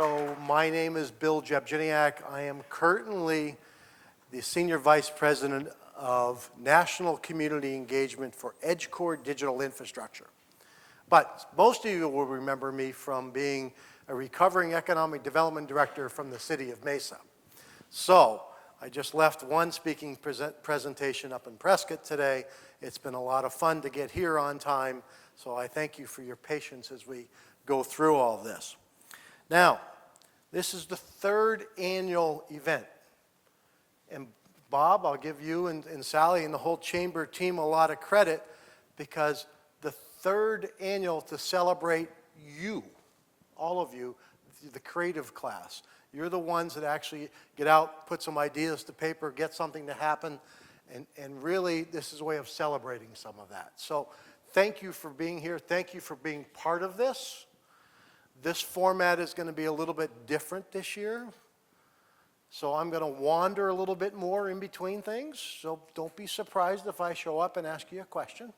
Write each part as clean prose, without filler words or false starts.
So my name is Bill Jabjiniak. I am currently the Senior Vice President of National Community Engagement for EdgeCore Digital Infrastructure. But most of you will remember me from being a recovering economic development director from the city of Mesa. So I just left one speaking presentation up in Prescott today. It's been a lot of fun to get here on time, so I thank you for your patience as we go through all this. Now, this is the third annual event. And Bob, I'll give you and Sally and the whole chamber team a lot of credit because the third annual to celebrate you, all of you, the creative class. You're the ones that actually get out, put some ideas to paper, get something to happen, and really this is a way of celebrating some of that. So thank you for being here. Thank you for being part of this. This format is going to be a little bit different this year. So I'm going to wander a little bit more in between things. So don't be surprised if I show up and ask you a question.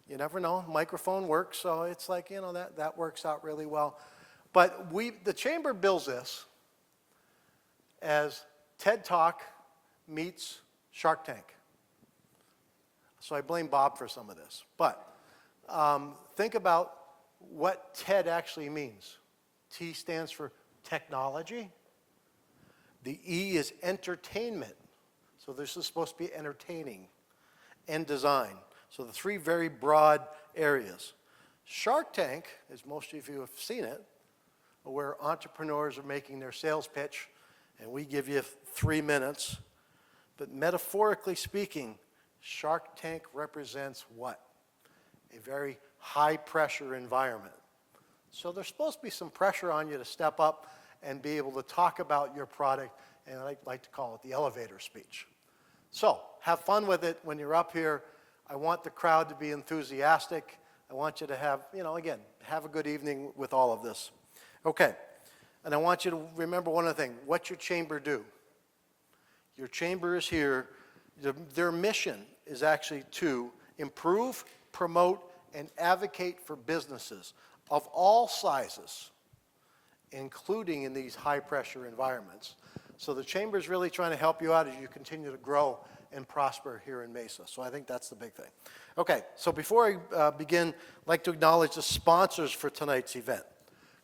You never know. Microphone works, so it's like, you know, that works out really well. But the chamber bills this as TED Talk meets Shark Tank. So I blame Bob for some of this. But think about what TED actually means. T stands for technology. The E is entertainment. So this is supposed to be entertaining. And design. So the three very broad areas. Shark Tank, as most of you have seen it, where entrepreneurs are making their sales pitch, and we give you 3 minutes. But metaphorically speaking, Shark Tank represents what? A very high-pressure environment. So there's supposed to be some pressure on you to step up and be able to talk about your product, and I like to call it the elevator speech. So have fun with it when you're up here. I want the crowd to be enthusiastic. I want you to have, you know, again, have a good evening with all of this. Okay, and I want you to remember one other thing. What's your chamber do? Your chamber is here. Their mission is actually to improve, promote, and advocate for businesses of all sizes, including in these high-pressure environments. So the chamber is really trying to help you out as you continue to grow and prosper here in Mesa. So I think that's the big thing. Okay, so before I begin, I'd like to acknowledge the sponsors for tonight's event.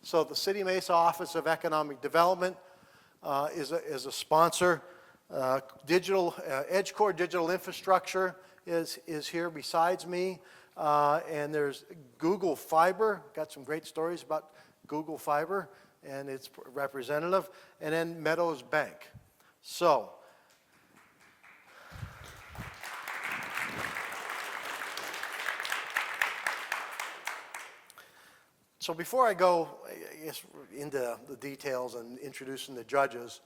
So the City of Mesa Office of Economic Development is a sponsor. EdgeCore Digital Infrastructure is here besides me. And there's Google Fiber. Got some great stories about Google Fiber and its representative. And then Meadows Bank. So before I go into the details and introducing the judges,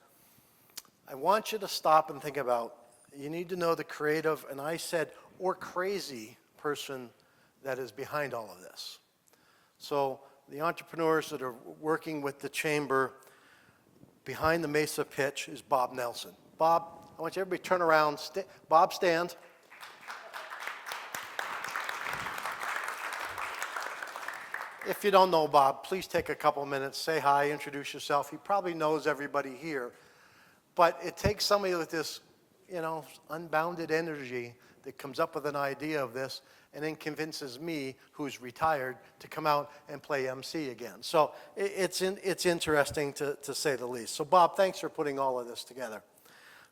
I want you to stop and think about, you need to know the creative, and I said, or crazy person that is behind all of this. So the entrepreneurs that are working with the chamber, behind the Mesa pitch is Bob Nelson. Bob, I want you everybody to turn around. Bob, stand. If you don't know Bob, please take a couple minutes, say hi, introduce yourself. He probably knows everybody here. But it takes somebody with this, you know, unbounded energy that comes up with an idea of this and then convinces me, who's retired, to come out and play MC again. So it's interesting to say the least. So Bob, thanks for putting all of this together.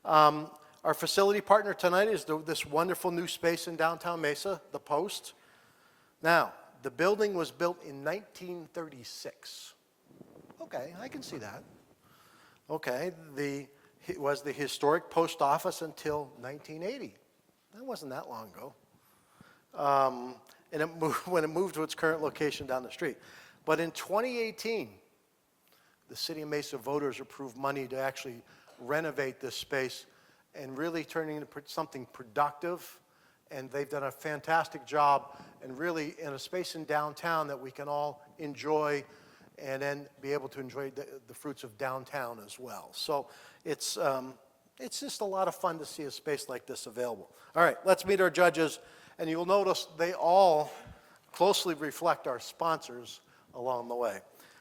Our facility partner tonight is this wonderful new space in downtown Mesa, The Post. Now, the building was built in 1936. Okay, I can see that. Okay, it was the historic post office until 1980. That wasn't that long ago. And when it moved to its current location down the street. But in 2018, the City of Mesa voters approved money to actually renovate this space and really turn it into something productive. And they've done a fantastic job, and really in a space in downtown that we can all enjoy and then be able to enjoy the fruits of downtown as well. So it's just a lot of fun to see a space like this available. All right, let's meet our judges, and you'll notice they all closely reflect our sponsors along the way.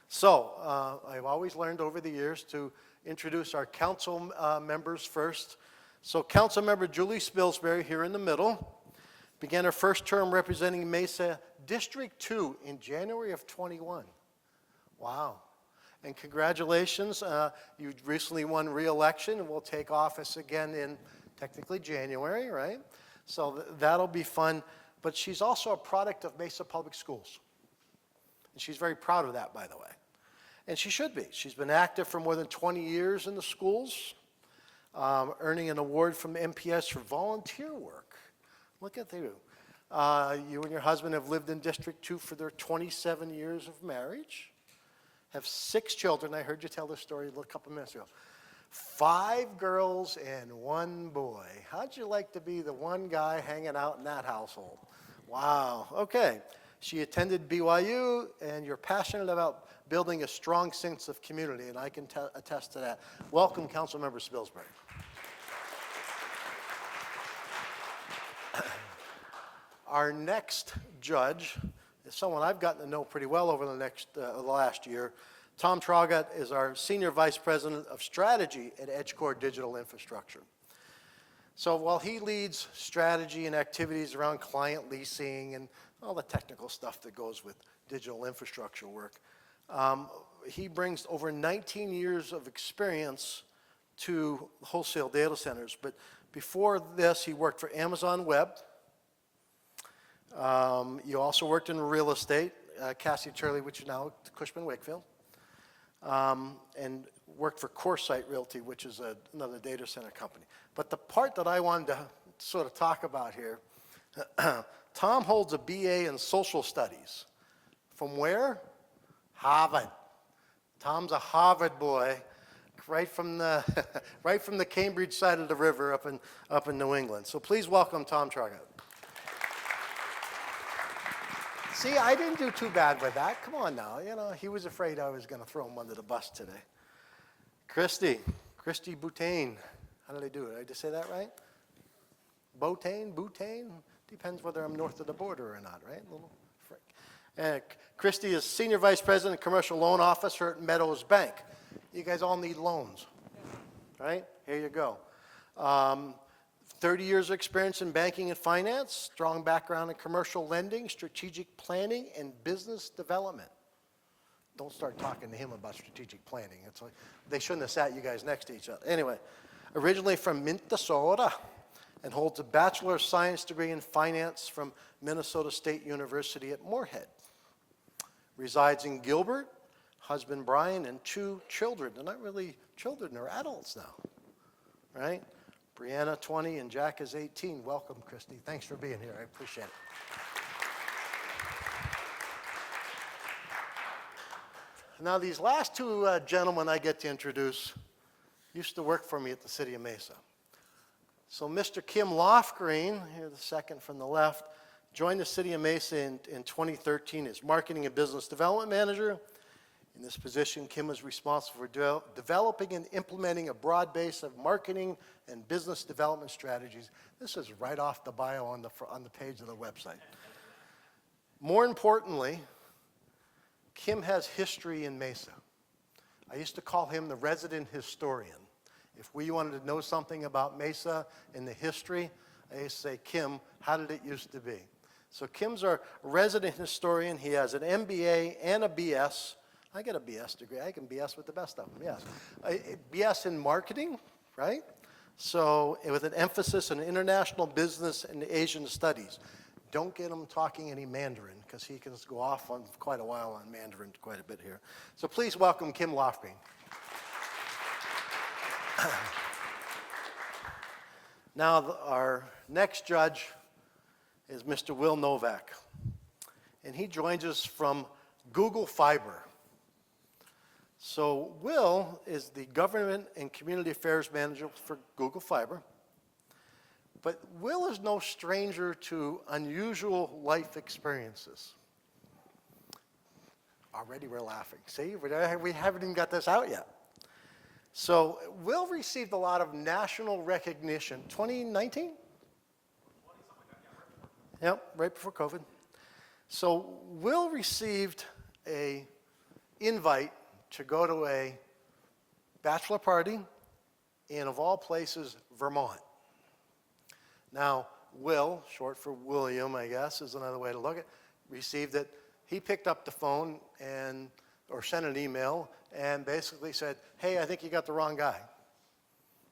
So I've always learned over the years to introduce our council members first. So Councilmember Julie Spilsbury here in the middle began her first term representing Mesa District 2 in January of 21. Wow. And congratulations, you recently won re-election and will take office again in technically January, right? So that'll be fun. But she's also a product of Mesa Public Schools. And she's very proud of that, by the way. And she should be. She's been active for more than 20 years in the schools, earning an award from MPS for volunteer work. Look at you. You and your husband have lived in District 2 for their 27 years of marriage, have 6 children. I heard you tell this story a couple minutes ago. 5 girls and 1 boy. How'd you like to be the one guy hanging out in that household? Wow, okay. She attended BYU, and you're passionate about building a strong sense of community, and I can attest to that. Welcome, Councilmember Spilsbury. Our next judge is someone I've gotten to know pretty well over the last year. Tom Traugott is our Senior Vice President of Strategy at EdgeCore Digital Infrastructure. So while he leads strategy and activities around client leasing and all the technical stuff that goes with digital infrastructure work, he brings over 19 years of experience to wholesale data centers. But before this, he worked for Amazon Web. You also worked in real estate, Cassie Turley, which is now Cushman Wakefield, and worked for CoreSite Realty, which is another data center company. But the part that I wanted to sort of talk about here, Tom holds a BA in social studies. From where? Harvard. Tom's a Harvard boy, right from the Cambridge side of the river up in New England. So please welcome Tom Traugott. See, I didn't do too bad with that. Come on now, he was afraid I was going to throw him under the bus today. Christy Boutain. How did I do it? Did I just say that right? Boutain? Depends whether I'm north of the border or not, right? Little frick. Christy is Senior Vice President, Commercial Loan Officer at Meadows Bank. You guys all need loans, right? Here you go. 30 years of experience in banking and finance, strong background in commercial lending, strategic planning, and business development. Don't start talking to him about strategic planning. It's like, they shouldn't have sat you guys next to each other. Anyway, originally from Minnesota, and holds a Bachelor of Science degree in finance from Minnesota State University at Moorhead. Resides in Gilbert, husband Brian, and 2 children. They're not really children, they're adults now, right? Brianna, 20, and Jack is 18. Welcome, Christy. Thanks for being here. I appreciate it. Now, these last 2 gentlemen I get to introduce used to work for me at the City of Mesa. So Mr. Kim Lofgreen, here the second from the left, joined the City of Mesa in 2013 as Marketing and Business Development Manager. In this position, Kim was responsible for developing and implementing a broad base of marketing and business development strategies. This is right off the bio on the page of the website. More importantly, Kim has history in Mesa. I used to call him the resident historian. If we wanted to know something about Mesa and the history, I used to say, Kim, how did it used to be? So Kim's our resident historian. He has an MBA and a BS. I got a BS degree. I can BS with the best of them, yes. BS in marketing, right? So with an emphasis on international business and Asian studies. Don't get him talking any Mandarin, because he can go off on quite a while on Mandarin quite a bit here. So please welcome Kim Lofgreen. Now, our next judge is Mr. Will Novak, and he joins us from Google Fiber. So Will is the Government and Community Affairs Manager for Google Fiber, but Will is no stranger to unusual life experiences. Already we're laughing. See, we haven't even got this out yet. So Will received a lot of national recognition. 2019? Yep, right before COVID. So Will received a invite to go to a bachelor party in, of all places, Vermont. Now, Will, short for William, I guess, is another way to look at it, received it. He picked up the phone or sent an email and basically said, hey, I think you got the wrong guy.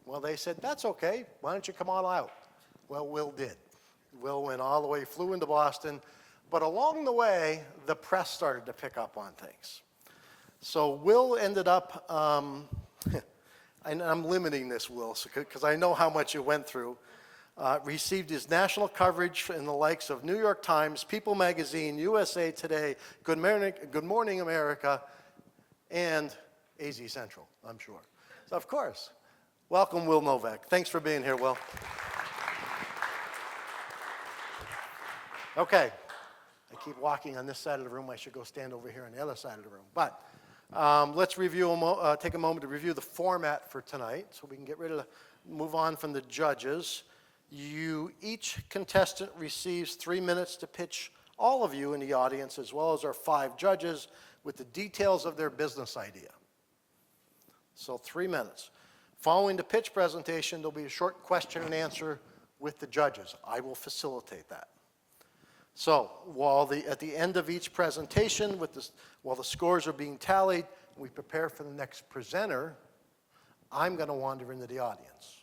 Well, they said, that's okay. Why don't you come on out? Well, Will did. Will went all the way, flew into Boston. But along the way, the press started to pick up on things. So Will ended up, and I'm limiting this, Will, because I know how much you went through, received his national coverage in the likes of New York Times, People Magazine, USA Today, Good Morning America, and AZ Central, I'm sure. So, of course, welcome, Will Novak. Thanks for being here, Will. Okay. I keep walking on this side of the room. I should go stand over here on the other side of the room. But let's take a moment to review the format for tonight so we can move on from the judges. Each contestant receives 3 minutes to pitch all of you in the audience, as well as our 5 judges, with the details of their business idea. So 3 minutes. Following the pitch presentation, there'll be a short question and answer with the judges. I will facilitate that. So at the end of each presentation, while the scores are being tallied, we prepare for the next presenter, I'm going to wander into the audience.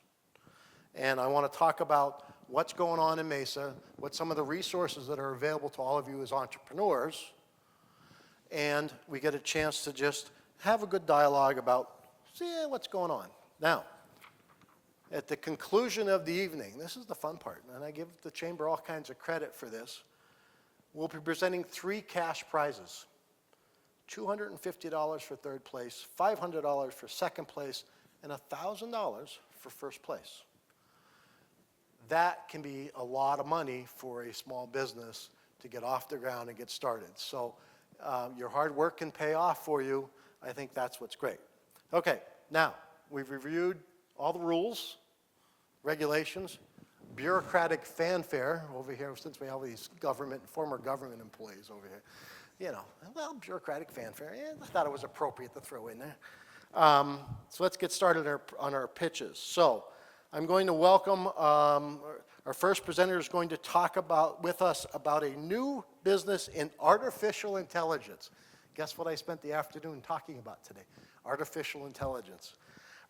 And I want to talk about what's going on in Mesa, what some of the resources that are available to all of you as entrepreneurs, and we get a chance to just have a good dialogue about, what's going on. Now, at the conclusion of the evening, this is the fun part, and I give the chamber all kinds of credit for this, we'll be presenting 3 cash prizes. $250 for third place, $500 for second place, and $1,000 for first place. That can be a lot of money for a small business to get off the ground and get started. So your hard work can pay off for you. I think that's what's great. Okay, now we've reviewed all the rules, regulations, bureaucratic fanfare over here, since we have all these former government employees over here. Bureaucratic fanfare. I thought it was appropriate to throw in there. So let's get started on our pitches. So I'm going to welcome our first presenter is going to talk with us about a new business in artificial intelligence. Guess what I spent the afternoon talking about today? Artificial intelligence.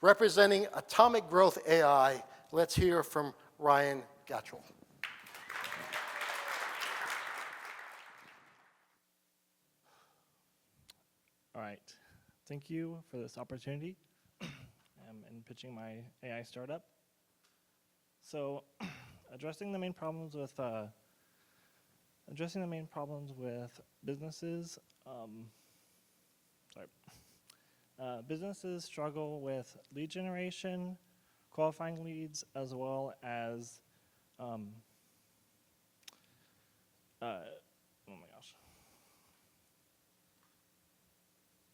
Representing Atomic Growth AI, let's hear from Ryan Gatchell. All right. Thank you for this opportunity in pitching my AI startup. So, addressing the main problems with businesses. Businesses struggle with lead generation, qualifying leads, as well as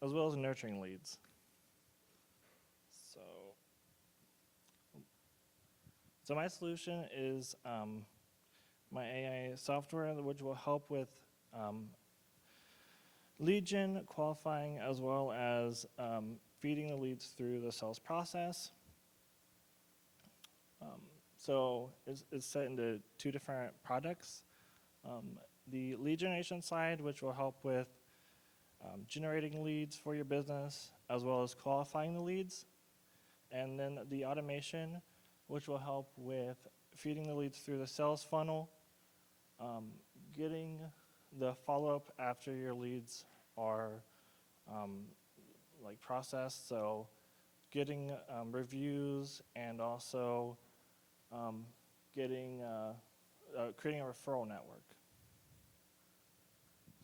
as well as nurturing leads. So my solution is my AI software, which will help with lead gen, qualifying, as well as feeding the leads through the sales process. So it's set into 2 different products. The lead generation side, which will help with generating leads for your business, as well as qualifying the leads. And then the automation, which will help with feeding the leads through the sales funnel, getting the follow-up after your leads are processed, so getting reviews and also creating a referral network.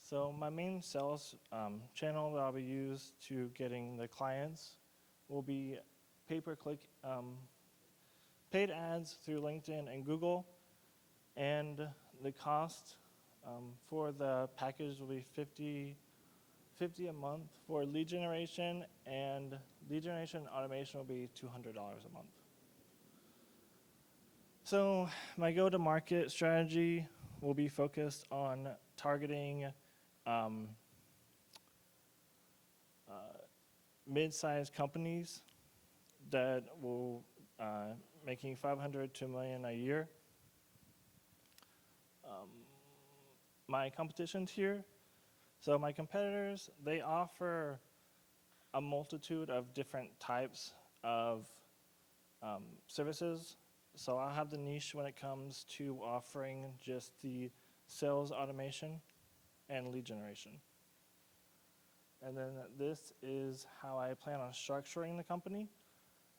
So my main sales channel that I'll be used to getting the clients will be pay-per-click paid ads through LinkedIn and Google, and the cost for the package will be $50 a month for lead generation, and lead generation automation will be $200 a month. So my go-to-market strategy will be focused on targeting mid-sized companies that will making 500 to $1 million a year. My competitions here. So my competitors, they offer a multitude of different types of services. So I'll have the niche when it comes to offering just the sales automation and lead generation. And then this is how I plan on structuring the company.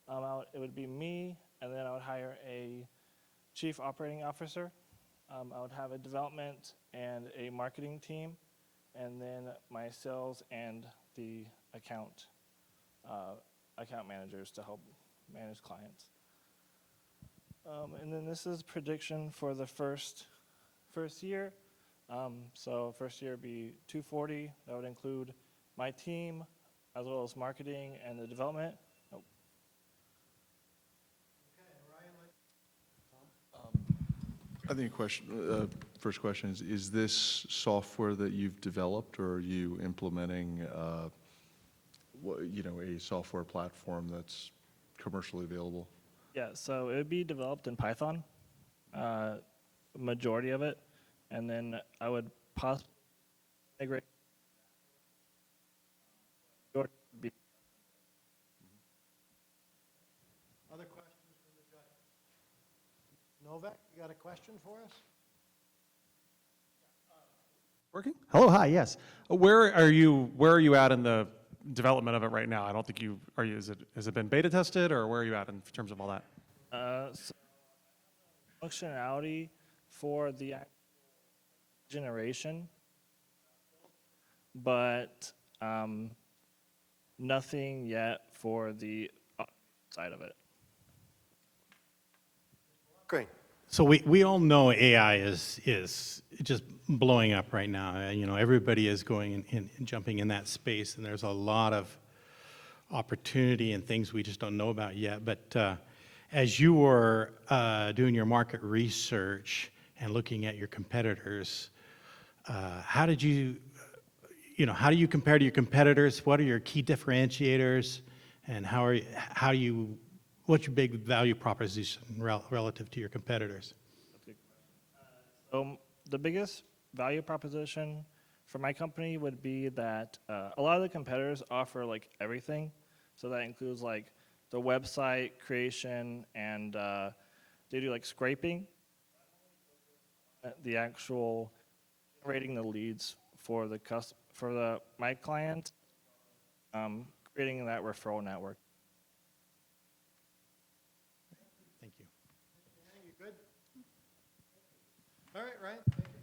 It would be me, and then I would hire a chief operating officer. I would have a development and a marketing team, and then my sales and the account managers to help manage clients. And then this is prediction for the first year. So first year would be 240. That would include my team, as well as marketing and the development. I think first question is this software that you've developed, or are you implementing, a software platform that's commercially available? Yeah, so it would be developed in Python, majority of it, and then I would possibly integrate. Other questions from the judge? Novak, you got a question for us? Working? Hello, hi, yes. Where are you at in the development of it right now? I don't think has it been beta tested, or where are you at in terms of all that? So functionality for the generation, but nothing yet for the side of it. Great. So we all know AI is just blowing up right now. Everybody is going and jumping in that space, and there's a lot of opportunity and things we just don't know about yet. But as you were doing your market research and looking at your competitors, how do you compare to your competitors? What are your key differentiators, and what's your big value proposition relative to your competitors? So the biggest value proposition for my company would be that a lot of the competitors offer like everything. So that includes like the website creation, and they do like scraping, the actual generating the leads for my client, creating that referral network. Thank you. You good? All right, Ryan, thank you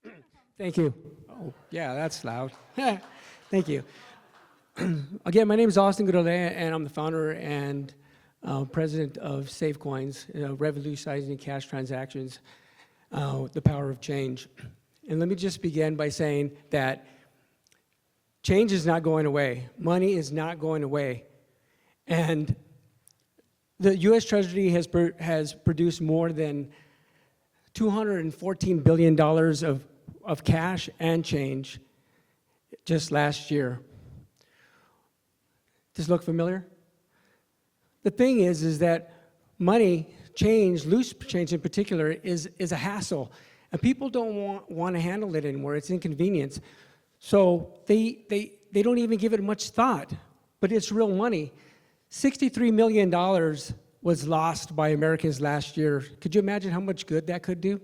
very much. Thank you. Oh, yeah, that's loud. Thank you. Again, my name is Austin Godolet, and I'm the founder and president of SavCoins, revolutionizing cash transactions, the power of change. And let me just begin by saying that change is not going away. Money is not going away. And the U.S. Treasury has produced more than $214 billion of cash and change just last year. Does it look familiar? The thing is that money, change, loose change in particular, is a hassle. And people don't want to handle it anymore. It's inconvenience. So they don't even give it much thought. But it's real money. $63 million was lost by Americans last year. Could you imagine how much good that could do?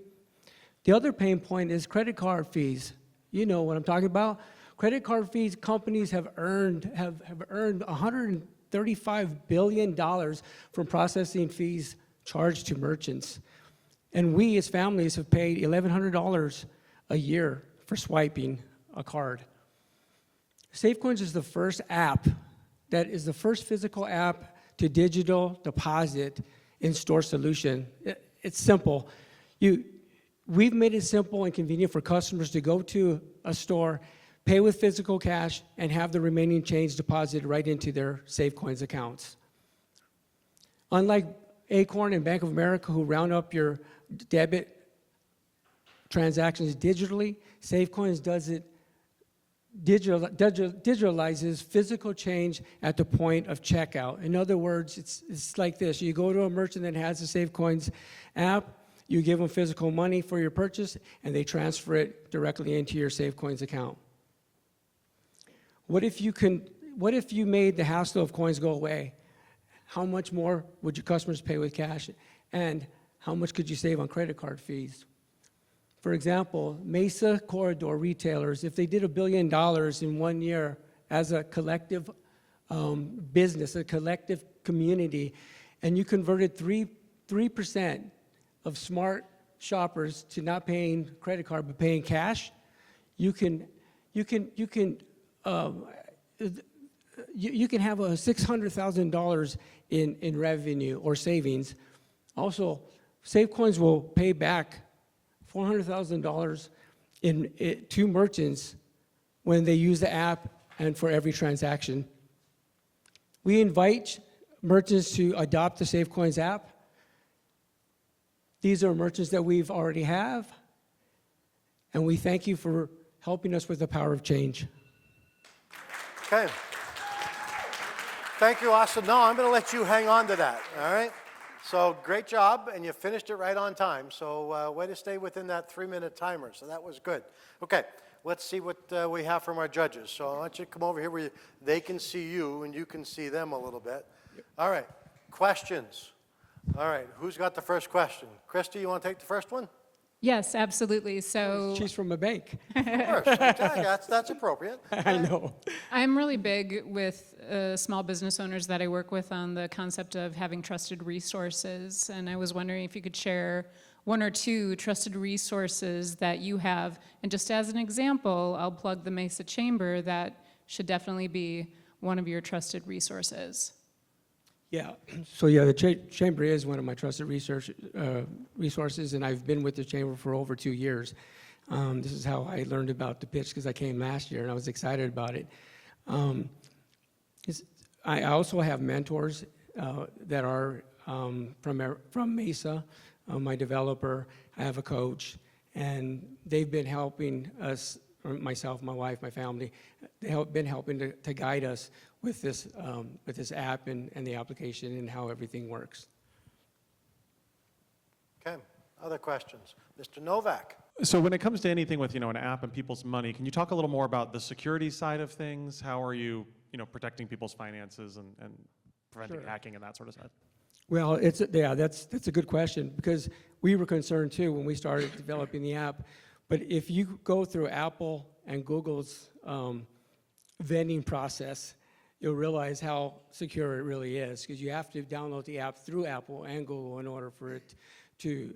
The other pain point is credit card fees. You know what I'm talking about. Credit card fees, companies have earned $135 billion from processing fees charged to merchants. And we as families have paid $1,100 a year for swiping a card. SavCoins is the first app that is the first physical app to digital deposit in-store solution. It's simple. We've made it simple and convenient for customers to go to a store, pay with physical cash, and have the remaining change deposited right into their SavCoins accounts. Unlike Acorn and Bank of America, who round up your debit transactions digitally. SavCoins does it digitalizes physical change at the point of checkout. In other words, it's like this. You go to a merchant that has the SavCoins app, you give them physical money for your purchase, and they transfer it directly into your SavCoins account. What if you made the hassle of coins go away? How much more would your customers pay with cash? And how much could you save on credit card fees? For example, Mesa corridor retailers, if they did $1 billion in 1 year as a collective business, a collective community, and you converted 3% of smart shoppers to not paying credit card but paying cash, you can have $600,000 in revenue or savings. Also, SavCoins will pay back $400,000 to merchants when they use the app and for every transaction. We invite merchants to adopt the SavCoins app. These are merchants that we've already have, and we thank you for helping us with the power of change. Okay. Thank you, Austin. No, I'm going to let you hang on to that, all right? So great job, and you finished it right on time. So way to stay within that 3-minute timer. So that was good. Okay, let's see what we have from our judges. So I want you to come over here where they can see you and you can see them a little bit. All right, questions. All right, who's got the first question? Christy, you want to take the first one? Yes, absolutely. So She's from a bank. Of course. Okay, that's appropriate. I know. I'm really big with small business owners that I work with on the concept of having trusted resources. And I was wondering if you could share 1 or 2 trusted resources that you have. And just as an example, I'll plug the Mesa Chamber. That should definitely be one of your trusted resources. Yeah, so yeah, the Chamber is one of my trusted resources, and I've been with the Chamber for over 2 years. This is how I learned about the pitch, because I came last year and I was excited about it. I also have mentors that are from Mesa, my developer. I have a coach, and they've been helping us, myself, my wife, my family. They've been helping to guide us with this app and the application and how everything works. Okay, other questions? Mr. Novak. So when it comes to anything with, an app and people's money, can you talk a little more about the security side of things? How are you, protecting people's finances and preventing hacking and that sort of stuff? Well, that's a good question, because we were concerned too when we started developing the app. But if you go through Apple and Google's vetting process, you'll realize how secure it really is, because you have to download the app through Apple and Google in order for you to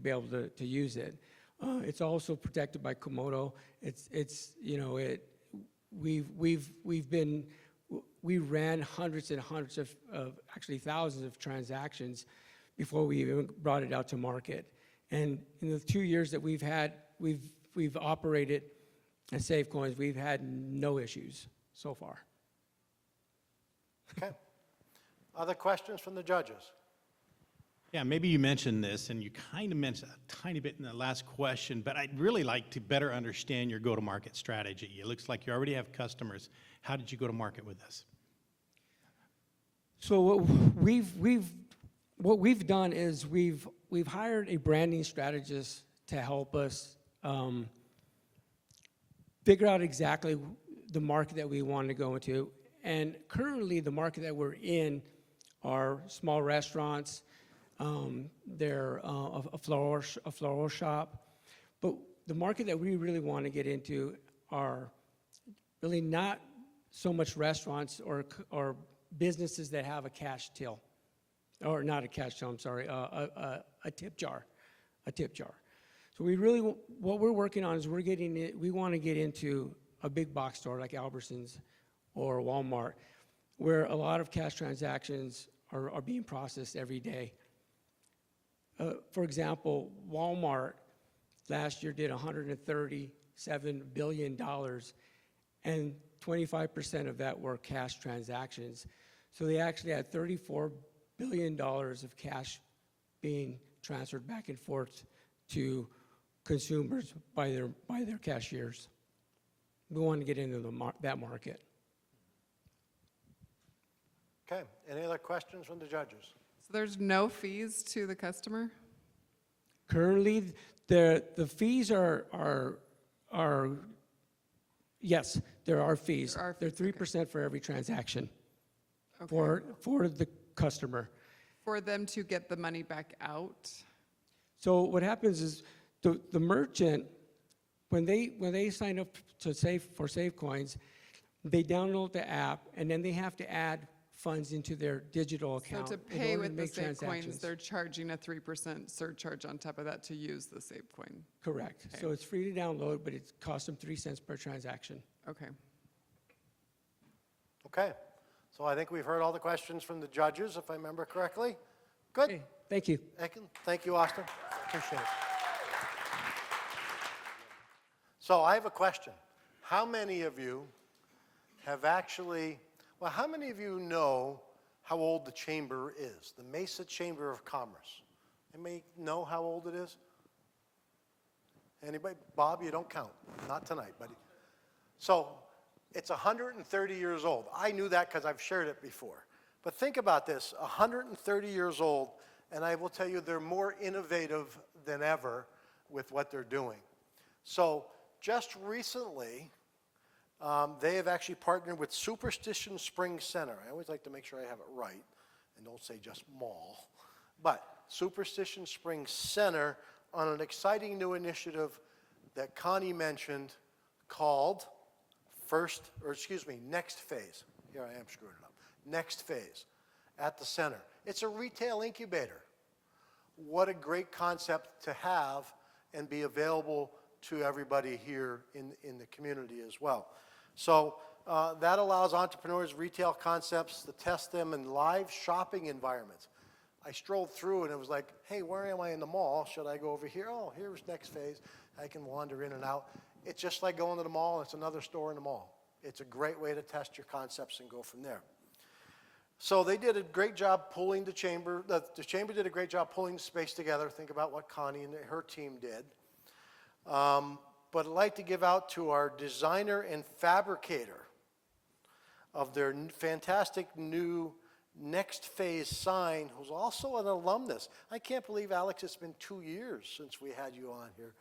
be able to use it. It's also protected by Komodo. We ran hundreds and hundreds of actually thousands of transactions before we even brought it out to market. And in the 2 years that we've operated at SavCoins, we've had no issues so far. Okay. Other questions from the judges? Yeah, maybe you mentioned this, and you kind of mentioned a tiny bit in the last question, but I'd really like to better understand your go-to-market strategy. It looks like you already have customers. How did you go to market with this? So what we've done is we've hired a branding strategist to help us figure out exactly the market that we want to go into. And currently, the market that we're in are small restaurants. They're a floral shop. But the market that we really want to get into are really not so much restaurants or businesses that have a cash till, or not a cash till, I'm sorry, a tip jar, So what we're working on is we want to get into a big box store like Albertsons or Walmart, where a lot of cash transactions are being processed every day. For example, Walmart last year did $137 billion, and 25% of that were cash transactions. So they actually had $34 billion of cash being transferred back and forth to consumers by their cashiers. We want to get into that market. Okay, any other questions from the judges? So there's no fees to the customer? Currently, the fees are yes, there are fees. There are They're fees, okay. 3% for every transaction Okay. for the customer. For them to get the money back out? So what happens is the merchant, when they sign up to for SavCoins, they download the app and then they have to add funds into their digital So account to in pay order with to the make SavCoins, transactions. they're charging a 3% surcharge on top of that to use the SavCoin? Correct. So it's free to download, but it costs them 3 cents per transaction. Okay. Okay, so I think we've heard all the questions from the judges, if I remember correctly. Good. Okay, thank you. Thank you, Austin. Appreciate it. So I have a question. How many of you have actually, well, how many of you know how old the chamber is, the Mesa Chamber of Commerce? Anybody know how old it is? Anybody? Bob, you don't count. Not tonight, buddy. So it's 130 years old. I knew that because I've shared it before. But think about this, 130 years old, and I will tell you they're more innovative than ever with what they're doing. So just recently, they have actually partnered with Superstition Springs Center. I always like to make sure I have it right and don't say just mall. But Superstition Springs Center on an exciting new initiative that Connie mentioned called Next Phase. Here I am screwing it up. Next Phase at the center. It's a retail incubator. What a great concept to have and be available to everybody here in the community as well. So that allows entrepreneurs, retail concepts to test them in live shopping environments. I strolled through and it was like, hey, where am I in the mall? Should I go over here? Oh, here's Next Phase. I can wander in and out. It's just like going to the mall. It's another store in the mall. It's a great way to test your concepts and go from there. So they did a great job pulling the chamber. The chamber did a great job pulling the space together. Think about what Connie and her team did. But I'd like to give out to our designer and fabricator of their fantastic new Next Phase sign, who's also an alumnus. I can't believe, Alex, it's been 2 years since we had you on here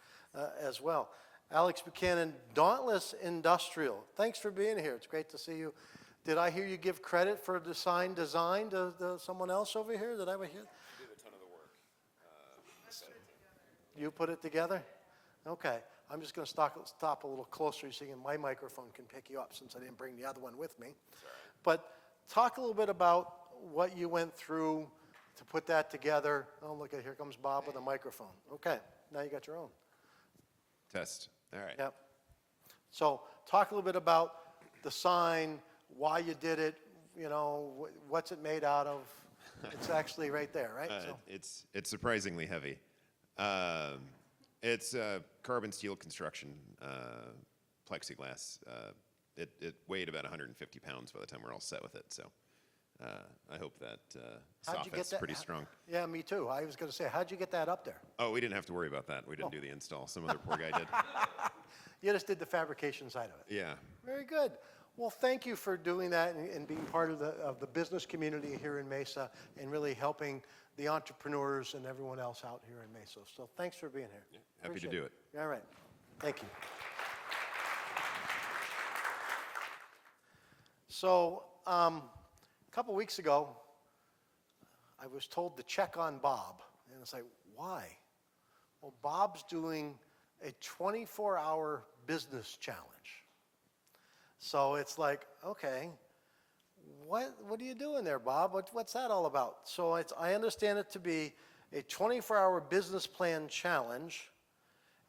as well. Alex Buchanan, Dauntless Industrial. Thanks for being here. It's great to see you. Did I hear you give credit for the sign design to someone else over here? Did I hear? I did a ton of the work. You put it together? Okay. I'm just going to stop a little closer so my microphone can pick you up since I didn't bring the other one with me. Sorry. But talk a little bit about what you went through to put that together. Oh, look at, here comes Bob with a microphone. Okay, now you got your own. Test. All right. Yep. So talk a little bit about the sign, why you did it, you know, what's it made out of. It's actually right there, right? It's surprisingly heavy. It's carbon steel construction, plexiglass. It weighed about 150 pounds by the time we're all set with it. So I hope that soffit's pretty strong. Yeah, me too. I was going to say, how'd you get that up there? Oh, we didn't have to worry about that. We didn't do the install. Some other poor guy did. You just did the fabrication side of it. Yeah. Very good. Well, thank you for doing that and being part of the business community here in Mesa and really helping the entrepreneurs and everyone else out here in Mesa. So thanks for being here. Yeah, happy Appreciate to do it. All right. Thank you. So a couple weeks ago, I was told to check on Bob. And it's like, why? Well, Bob's doing a 24-hour business challenge. So it's like, okay, what are you doing there, Bob? What's that all about? So I understand it to be a 24-hour business plan challenge,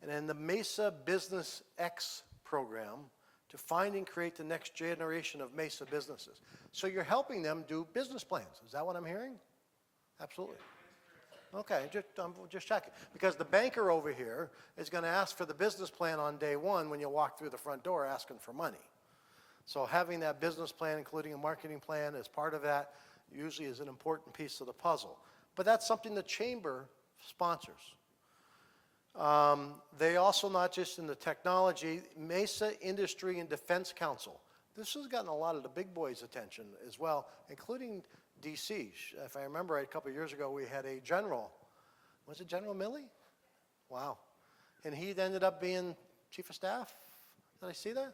and then the Mesa Business X program to find and create the next generation of Mesa businesses. So you're helping them do business plans. Is that what I'm hearing? Absolutely. Okay, I'm just checking. Because the banker over here is going to ask for the business plan on day one when you walk through the front door asking for money. So having that business plan, including a marketing plan, as part of that, usually is an important piece of the puzzle. But that's something the chamber sponsors. They also, not just in the technology, Mesa Industry and Defense Council. This has gotten a lot of the big boys' attention as well, including DC. If I remember right, a couple of years ago, we had a general, was it General Milley? Wow. And he ended up being chief of staff. Did I see that?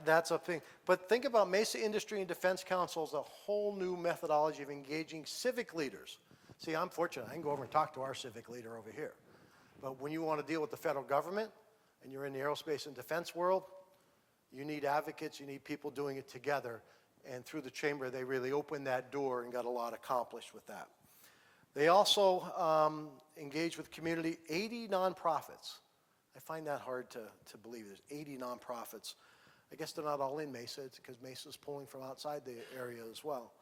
That's a thing. But think about Mesa Industry and Defense Council as a whole new methodology of engaging civic leaders. See, I'm fortunate. I can go over and talk to our civic leader over here. But when you want to deal with the federal government and you're in the aerospace and defense world, you need advocates, you need people doing it together. And through the chamber, they really opened that door and got a lot accomplished with that. They also engage with community, 80 nonprofits. I find that hard to believe. There's 80 nonprofits. I guess they're not all in Mesa. It's because Mesa's pulling from outside the area as well.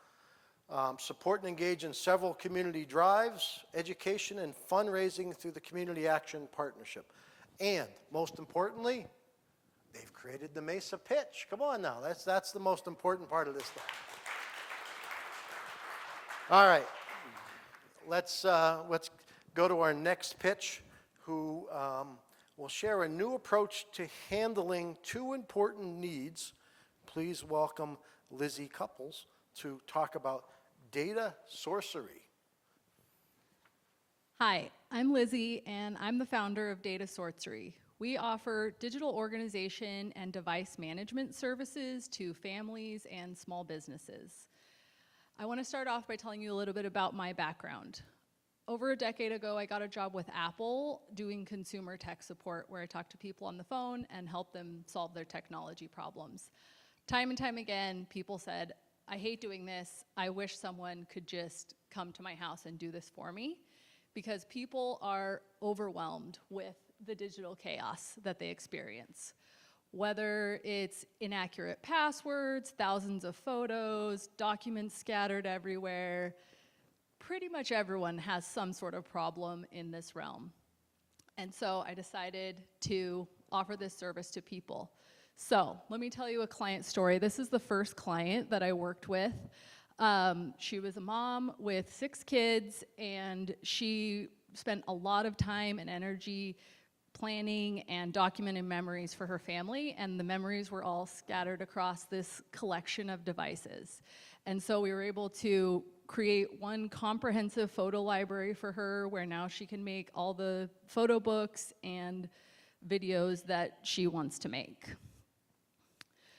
Support and engage in several community drives, education, and fundraising through the Community Action Partnership. And most importantly, they've created the Mesa pitch. Come on now, that's the most important part of this thing. All right, let's go to our next pitch, who will share a new approach to handling two important needs. Please welcome Lizzie Couples to talk about data sorcery. Hi, I'm Lizzie, and I'm the founder of Data Sortcery. We offer digital organization and device management services to families and small businesses. I want to start off by telling you a little bit about my background. Over a decade ago, I got a job with Apple doing consumer tech support, where I talk to people on the phone and help them solve their technology problems. Time and time again, people said, I hate doing this. I wish someone could just come to my house and do this for me, because people are overwhelmed with the digital chaos that they experience. Whether it's inaccurate passwords, thousands of photos, documents scattered everywhere, pretty much everyone has some sort of problem in this realm. And so I decided to offer this service to people. So let me tell you a client story. This is the first client that I worked with. She was a mom with 6 kids, and she spent a lot of time and energy planning and documenting memories for her family, and the memories were all scattered across this collection of devices. And so we were able to create one comprehensive photo library for her, where now she can make all the photo books and videos that she wants to make.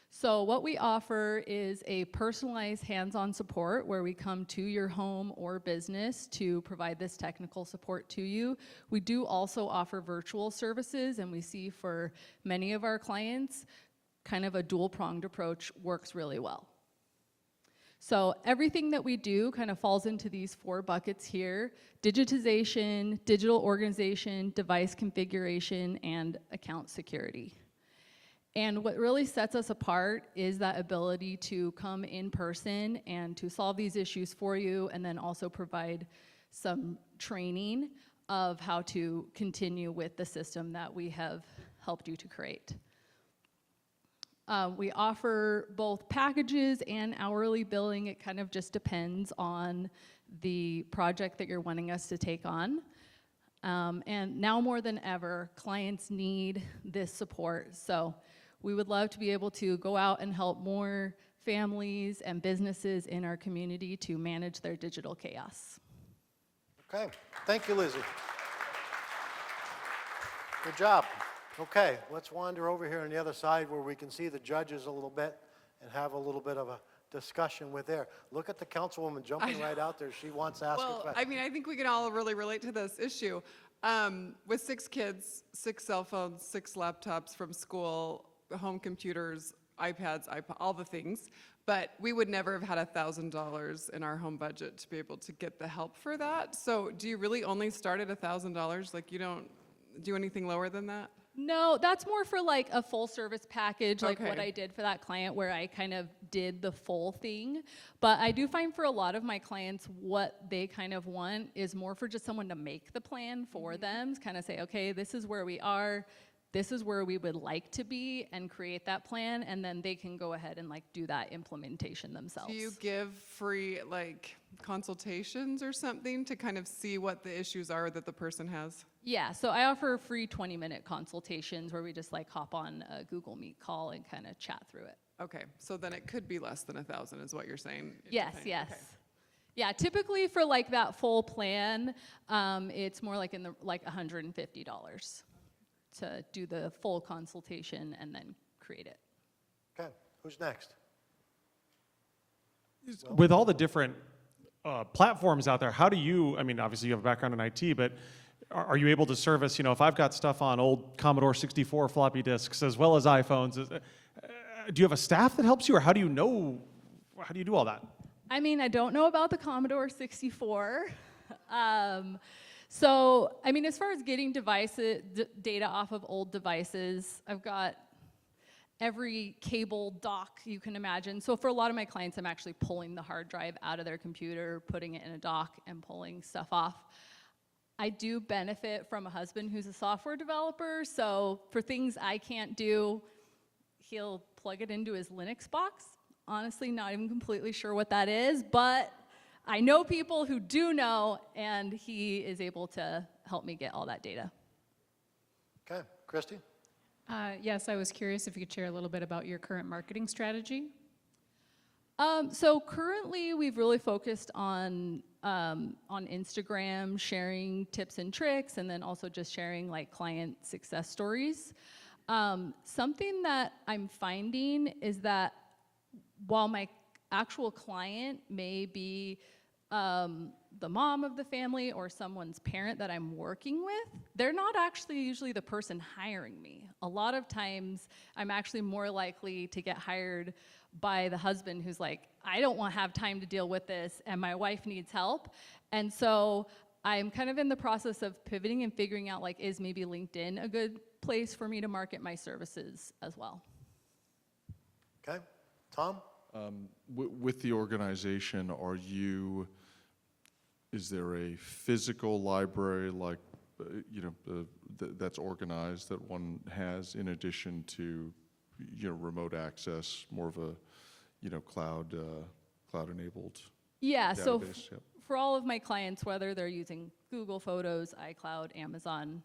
So what we offer is a personalized hands-on support, where we come to your home or business to provide this technical support to you. We do also offer virtual services, and we see for many of our clients, kind of a dual-pronged approach works really well. So everything that we do kind of falls into these 4 buckets here: digitization, digital organization, device configuration, and account security. And what really sets us apart is that ability to come in person and to solve these issues for you, and then also provide some training of how to continue with the system that we have helped you to create. We offer both packages and hourly billing. It kind of just depends on the project that you're wanting us to take on. And now more than ever, clients need this support. So we would love to be able to go out and help more families and businesses in our community to manage their digital chaos. Okay, thank you, Lizzie. Good job. Okay, let's wander over here on the other side where we can see the judges a little bit and have a little bit of a discussion with there. Look at the councilwoman jumping right out there. She wants to ask a question. Well, I mean, I think we can all really relate to this issue. With 6 kids, 6 cell phones, 6 laptops from school, home computers, iPads, all the things, but we would never have had $1,000 in our home budget to be able to get the help for that. So do you really only start at $1,000? Like, you don't do anything lower than that? No, that's more for like a full service package, like Okay. what I did for that client, where I kind of did the full thing. But I do find for a lot of my clients, what they kind of want is more for just someone to make the plan for them, kind of say, okay, this is where we are, this is where we would like to be, and create that plan, and then they can go ahead and like do that implementation themselves. Do you give free, like, consultations or something to kind of see what the issues are that the person has? Yeah, so I offer free 20-minute consultations where we just like hop on a Google Meet call and kind of chat through it. Okay, so then it could be less than 1,000 is what you're saying? Yes, Okay. yes. Yeah, typically for like that full plan, it's more like in the like $150 to do the full consultation and then create it. Okay, who's next? With all the different platforms out there, how do you, I mean, obviously you have a background in IT, but are you able to service, if I've got stuff on old Commodore 64 floppy disks as well as iPhones, do you have a staff that helps you, or how do you do all that? I mean, I don't know about the Commodore 64. So, I mean, as far as getting data off of old devices, I've got every cable dock you can imagine. So for a lot of my clients, I'm actually pulling the hard drive out of their computer, putting it in a dock, and pulling stuff off. I do benefit from a husband who's a software developer, so for things I can't do, he'll plug it into his Linux box. Honestly, not even completely sure what that is, but I know people who do know, and he is able to help me get all that data. Okay, Christy? Yes, I was curious if you could share a little bit about your current marketing strategy. So currently, we've really focused on Instagram, sharing tips and tricks, and then also just sharing like client success stories. Something that I'm finding is that while my actual client may be the mom of the family or someone's parent that I'm working with, they're not actually usually the person hiring me. A lot of times, I'm actually more likely to get hired by the husband who's like, I don't want to have time to deal with this, and my wife needs help. And so I'm kind of in the process of pivoting and figuring out, like, is maybe LinkedIn a good place for me to market my services as well? Okay, Tom? With the organization, is there a physical library like, that's organized that one has in addition to, remote access, more of a, cloud-enabled Yeah, so database? Yep. for all of my clients, whether they're using Google Photos, iCloud, Amazon,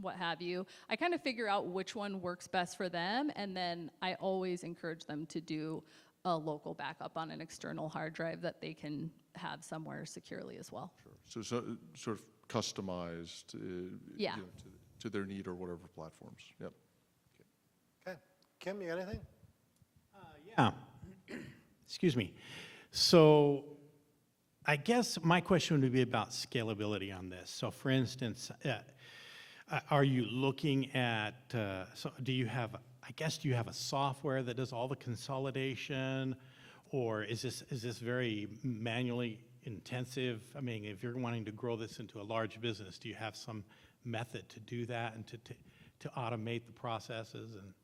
what have you, I kind of figure out which one works best for them, and then I always encourage them to do a local backup on an external hard drive that they can have somewhere securely as well. Sure. So sort of customized Yeah. To their need or whatever platforms. Yep. Okay, Kim, you got anything? Yeah. Excuse me. So I guess my question would be about scalability on this. So for instance, are you looking at, so do you have a software that does all the consolidation, or is this very manually intensive? I mean, if you're wanting to grow this into a large business, do you have some method to do that and to automate the processes? And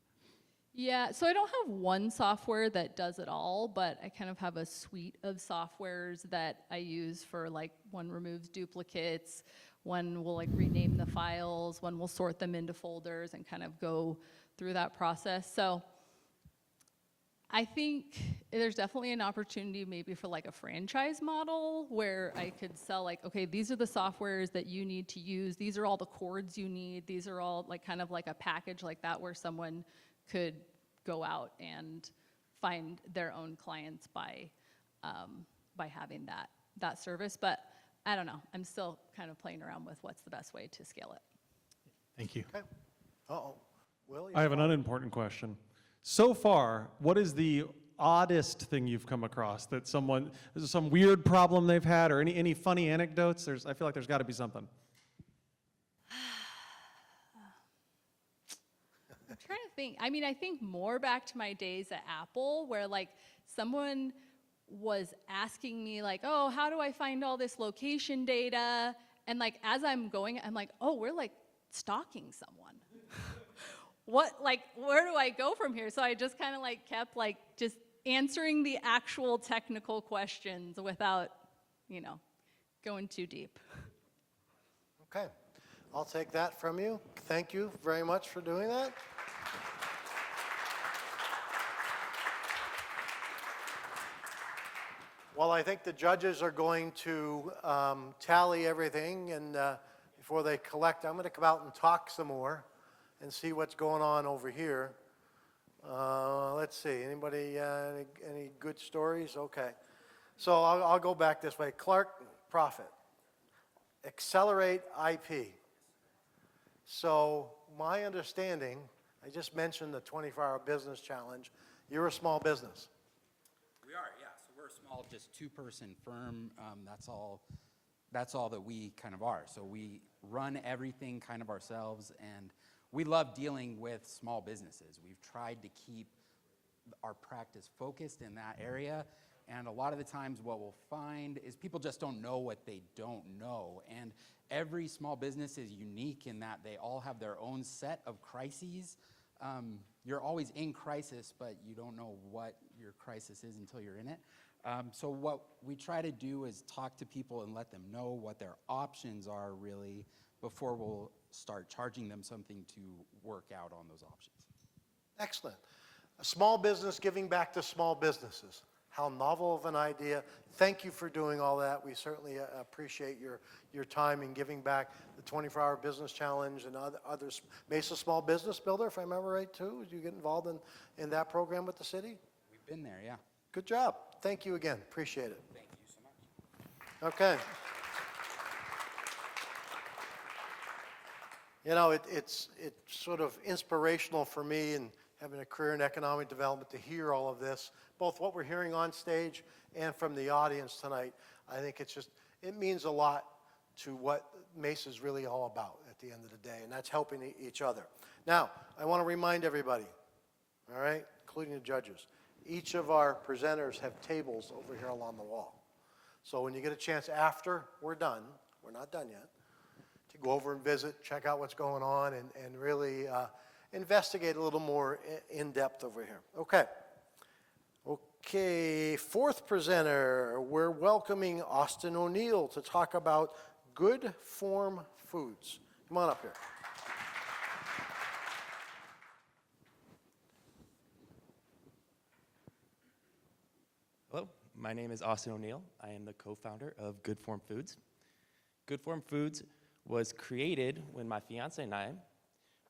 Yeah, so I don't have one software that does it all, but I kind of have a suite of softwares that I use for, like, one removes duplicates, one will like rename the files, one will sort them into folders and kind of go through that process. So I think there's definitely an opportunity maybe for like a franchise model where I could sell like, okay, these are the softwares that you need to use. These are all the cords you need. These are all like kind of like a package like that where someone could go out and find their own clients by having that service. But I don't know. I'm still kind of playing around with what's the best way to scale it. thank you. Okay. Uh-oh. Will, I have an unimportant question. So far, what is the oddest thing you've come across that is some weird problem they've had, or any funny anecdotes? I feel like there's got to be something. I'm trying to think. I mean, I think more back to my days at Apple where like someone was asking me like, oh, how do I find all this location data? And like, as I'm going, I'm like, oh, we're like stalking someone. Where do I go from here? So I just kind of like kept like just answering the actual technical questions without, going too deep. Okay, I'll take that from you. Thank you very much for doing that. Well, I think the judges are going to tally everything, and before they collect, I'm going to come out and talk some more and see what's going on over here. Let's see, anybody, any good stories? Okay. So I'll go back this way. Clark, profit. Accelerate IP. So my understanding, I just mentioned the 24-hour business challenge. You're a small business. We are, yeah. So we're a small, just two-person firm. That's all that we kind of are. So we run everything kind of ourselves, and we love dealing with small businesses. We've tried to keep our practice focused in that area, and a lot of the times what we'll find is people just don't know what they don't know. And every small business is unique in that they all have their own set of crises. You're always in crisis, but you don't know what your crisis is until you're in it. So what we try to do is talk to people and let them know what their options are really before we'll start charging them something to work out on those options. Excellent. A small business giving back to small businesses. How novel of an idea. Thank you for doing all that. We certainly appreciate your time in giving back the 24-hour business challenge and others. Mesa Small Business Builder, if I remember right, too. Did you get involved in that program with the city? We've been there, yeah. Good job. Thank you again. Appreciate it. Thank you so much. Okay. You know, it's sort of inspirational for me and having a career in economic development to hear all of this, both what we're hearing on stage and from the audience tonight. I think it means a lot to what Mesa is really all about at the end of the day, and that's helping each other. Now, I want to remind everybody, all right, including the judges, each of our presenters have tables over here along the wall. So when you get a chance after we're done, we're not done yet, to go over and visit, check out what's going on, and really investigate a little more in depth over here. Okay. Okay, fourth presenter, we're welcoming Austin O'Neill to talk about Good Form Foods. Come on up here. Hello, my name is Austin O'Neill. I am the co-founder of Good Form Foods. Good Form Foods was created when my fiance and I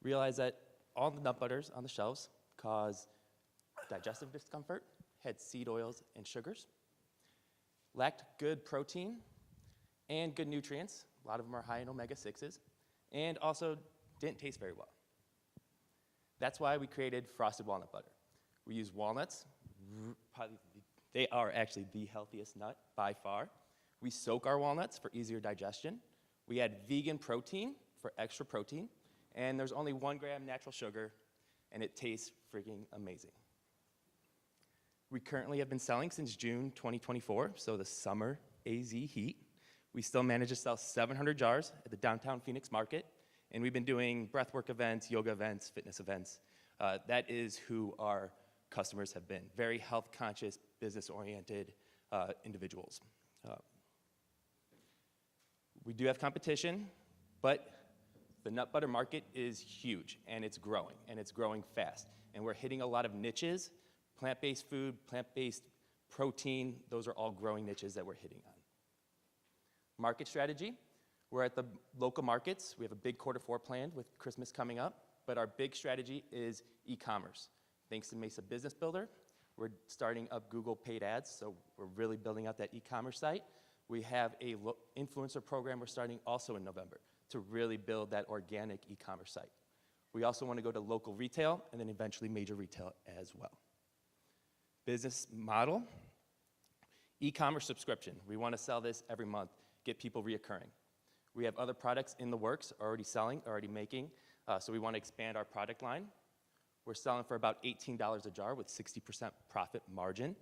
realized that all the nut butters on the shelves cause digestive discomfort, had seed oils and sugars, lacked good protein and good nutrients. A lot of them are high in omega-6s, and also didn't taste very well. That's why we created frosted walnut butter. We use walnuts. They are actually the healthiest nut by far. We soak our walnuts for easier digestion. We add vegan protein for extra protein, and there's only 1 gram natural sugar, and it tastes freaking amazing. We currently have been selling since June 2024, so the summer AZ heat. We still manage to sell 700 jars at the downtown Phoenix market, and we've been doing breathwork events, yoga events, fitness events. That is who our customers have been, very health-conscious, business-oriented individuals. We do have competition, but the nut butter market is huge, and it's growing fast. And we're hitting a lot of niches, plant-based food, plant-based protein, those are all growing niches that we're hitting on. Market strategy, we're at the local markets. We have a big Q4 planned with Christmas coming up, but our big strategy is e-commerce. Thanks to Mesa Business Builder, we're starting up Google paid ads, so we're really building out that e-commerce site. We have a influencer program we're starting also in November to really build that organic e-commerce site. We also want to go to local retail and then eventually major retail as well. Business model, e-commerce subscription. We want to sell this every month, get people reoccurring. We have other products in the works, already selling, already making, so we want to expand our product line. We're selling for about $18 a jar with 60% profit margin.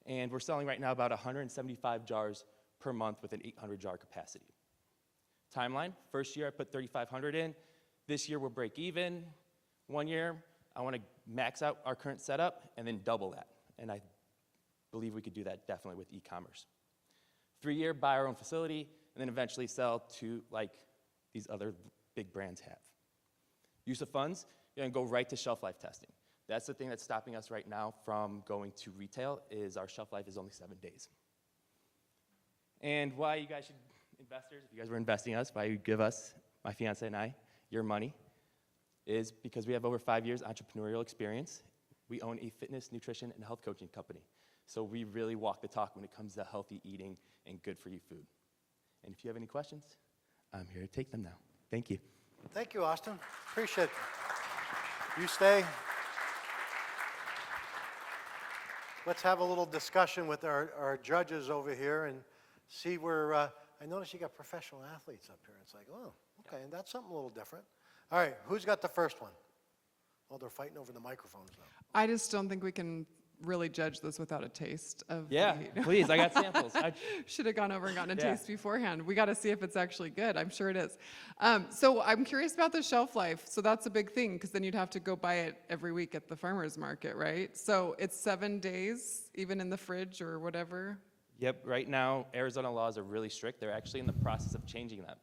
And we're selling right now about 175 jars per month with an 800 jar capacity. Timeline, first year I put 3,500 in. This year we'll break even. 1 year, I want to max out our current setup and then double that. And I believe we could do that definitely with e-commerce. 3-year, buy our own facility, and then eventually sell to like these other big brands have. Use of funds, you're gonna go right to shelf life testing. That's the thing that's stopping us right now from going to retail is our shelf life is only 7 days. And why you guys should, investors, if you guys were investing us, why you give us, my fiance and I, your money, is because we have over 5 years entrepreneurial experience. We own a fitness, nutrition, and health coaching company. So we really walk the talk when it comes to healthy eating and good for you food. And if you have any questions, I'm here to take them now. Thank you. Thank you, Austin. Appreciate it. You stay. Let's have a little discussion with our judges over here and see where, I notice you got professional athletes up here. It's like, oh, okay, and that's something a little different. All right, who's got the first one? Well, they're fighting over the microphones now. I just don't think we can really judge this without a taste of Yeah, the please, I got samples. Should have gone over and gotten a Yeah. taste beforehand. We got to see if it's actually good. I'm sure it is. So I'm curious about the shelf life. So that's a big thing because then you'd have to go buy it every week at the farmer's market, right? So it's 7 days, even in the fridge or whatever. Yep, right now, Arizona laws are really strict. They're actually in the process of changing them.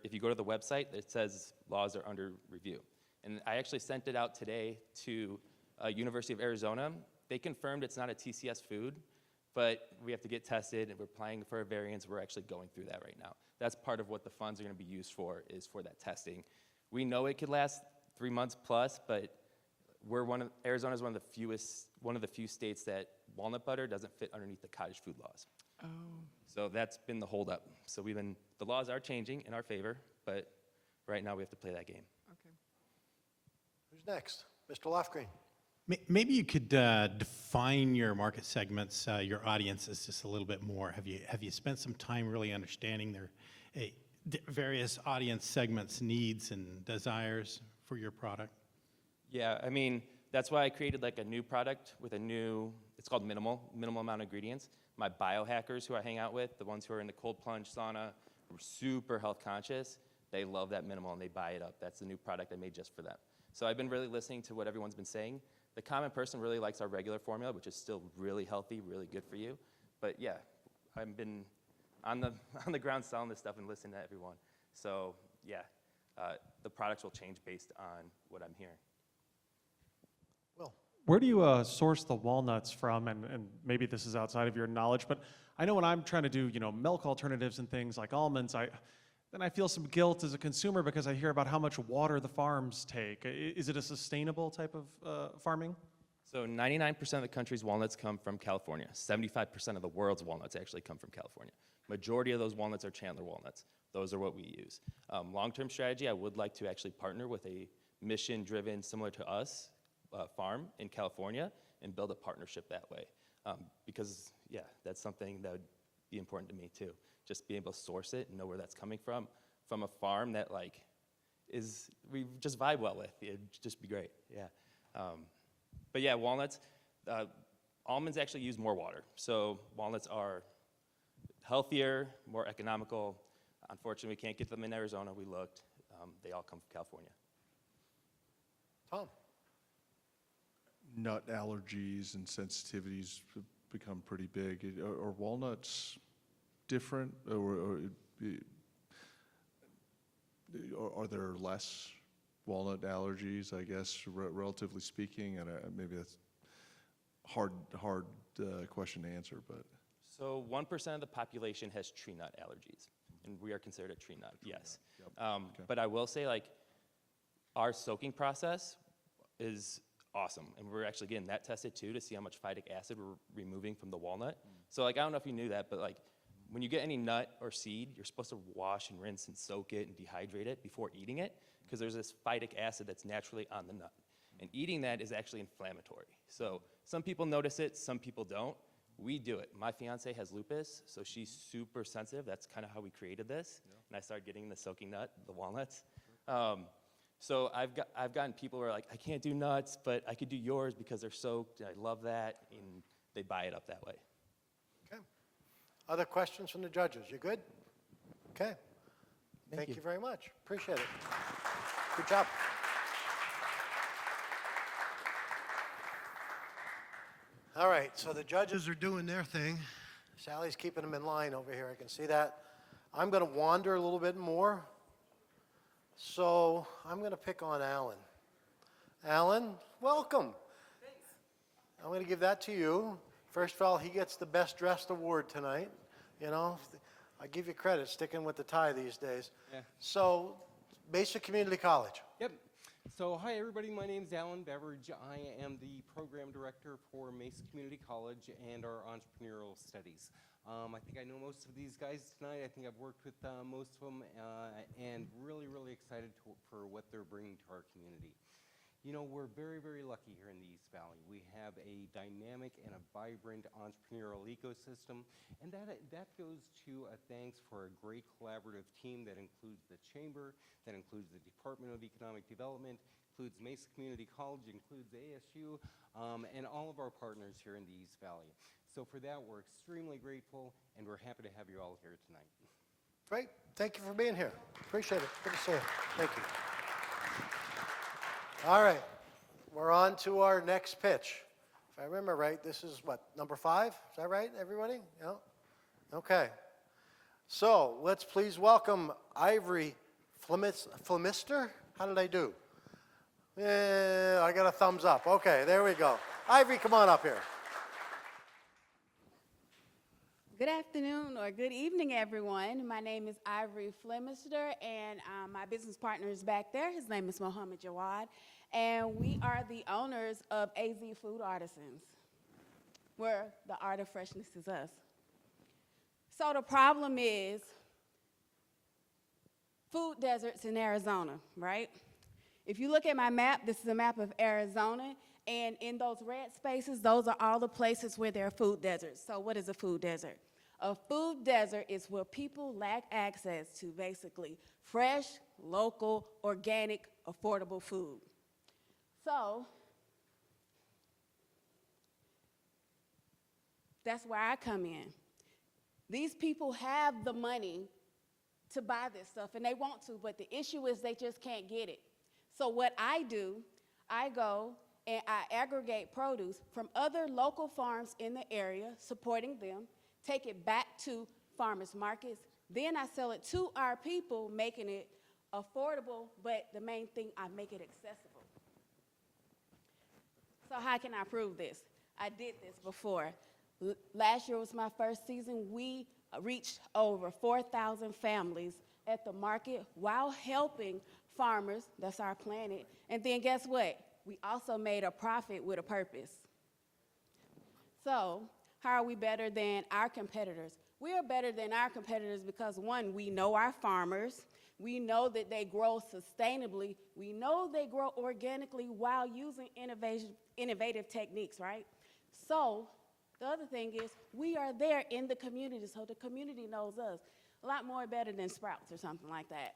If you go to the website, it says laws are under review. And I actually sent it out today to University of Arizona. They confirmed it's not a TCS food, but we have to get tested, and we're applying for a variance. We're actually going through that right now. That's part of what the funds are going to be used for, is for that testing. We know it could last 3 months plus, but Arizona is one of the few states that walnut butter doesn't fit underneath the cottage food laws. Oh. So that's been the holdup. So the laws are changing in our favor, but right now we have to play that game. Okay. Who's next? Mr. Lofgreen. Maybe you could define your market segments, your audiences just a little bit more. Have you spent some time really understanding their various audience segments' needs and desires for your product? Yeah, I mean, that's why I created like a new product with it's called minimal amount of ingredients. My biohackers who I hang out with, the ones who are in the cold plunge sauna, who are super health conscious, they love that minimal and they buy it up. That's the new product I made just for them. So I've been really listening to what everyone's been saying. The common person really likes our regular formula, which is still really healthy, really good for you. But yeah, I've been on the ground selling this stuff and listening to everyone. So yeah, the products will change based on what I'm hearing. Will. Where do you source the walnuts from? And maybe this is outside of your knowledge, but I know when I'm trying to do milk alternatives and things like almonds, then I feel some guilt as a consumer because I hear about how much water the farms take. Is it a sustainable type of farming? So 99% of the country's walnuts come from California. 75% of the world's walnuts actually come from California. Majority of those walnuts are Chandler walnuts. Those are what we use. Long-term strategy, I would like to actually partner with a mission-driven, similar to us, farm in California and build a partnership that way. Because, yeah, that's something that would be important to me too. Just being able to source it and know where that's coming from a farm that we just vibe well with. It'd just be great, yeah. But yeah, walnuts, almonds actually use more water. So walnuts are healthier, more economical. Unfortunately, we can't get them in Arizona. We looked. They all come from California. Tom. Nut allergies and sensitivities have become pretty big. Are walnuts different, or are there less walnut allergies, I guess, relatively speaking? And maybe that's hard question to answer, but. So 1% of the population has tree nut allergies, and we are considered a tree nut, yes. Yep. Okay. But I will say, our soaking process is awesome, and we're actually getting that tested too to see how much phytic acid we're removing from the walnut. So I don't know if you knew that, but when you get any nut or seed, you're supposed to wash and rinse and soak it and dehydrate it before eating it, because there's this phytic acid that's naturally on the nut. And eating that is actually inflammatory. So some people notice it, some people don't. We do it. My fiance has lupus, so she's super sensitive. That's kind of how we created this. Yeah. And I started getting the soaking nut, the walnuts. So I've gotten people who are like, I can't do nuts, but I could do yours because they're soaked, and I love that, and they buy it up that way. Okay. Other questions from the judges? You good? Okay. Thank you very much. Appreciate it. Good job. All right, so the judges are doing their thing. Sally's keeping them in line over here. I can see that. I'm going to wander a little bit more. So I'm going to pick on Alan. Alan, welcome. Thanks. I'm going to give that to you. First of all, he gets the Best Dressed Award tonight. You know, I give you credit, sticking with the tie these days. Yeah. So, Mesa Community College. Yep. So, hi everybody, my name's Alan Beveridge. I am the program director for Mesa Community College and our entrepreneurial studies. I think I know most of these guys tonight. I think I've worked with most of them and really, really excited for what they're bringing to our community. You know, we're very, very lucky here in the East Valley. We have a dynamic and a vibrant entrepreneurial ecosystem, and that goes to a thanks for a great collaborative team that includes the Chamber, that includes the Department of Economic Development, includes Mesa Community College, includes ASU, and all of our partners here in the East Valley. So for that, we're extremely grateful, and we're happy to have you all here tonight. Great. Thank you for being here. Appreciate it. Good to see you. Thank you. All right. We're on to our next pitch. If I remember right, this is what, number 5? Is that right, everybody? Yeah? Okay. So let's please welcome Ivory Flemister. How did I do? Yeah, I got a thumbs up. Okay, there we go. Ivory, come on up here. Good afternoon or good evening, everyone. My name is Ivory Flemister, and my business partner is back there. His name is Mohammed Jawad, and we are the owners of AZ Food Artisans, where the art of freshness is us. So the problem is food deserts in Arizona, right? If you look at my map, this is a map of Arizona, and in those red spaces, those are all the places where there are food deserts. So what is a food desert? A food desert is where people lack access to basically fresh, local, organic, affordable food. So that's where I come in. These people have the money to buy this stuff, and they want to, but the issue is they just can't get it. So what I do, I go and I aggregate produce from other local farms in the area, supporting them, take it back to farmers markets, then I sell it to our people, making it affordable, but the main thing, I make it accessible. So how can I prove this? I did this before. Last year was my first season. We reached over 4,000 families at the market while helping farmers, that's our planet, and then guess what? We also made a profit with a purpose. So, how are we better than our competitors? We are better than our competitors because, one, we know our farmers. We know that they grow sustainably. We know they grow organically while using innovative techniques, right? So, the other thing is we are there in the community, so the community knows us a lot more better than Sprouts or something like that.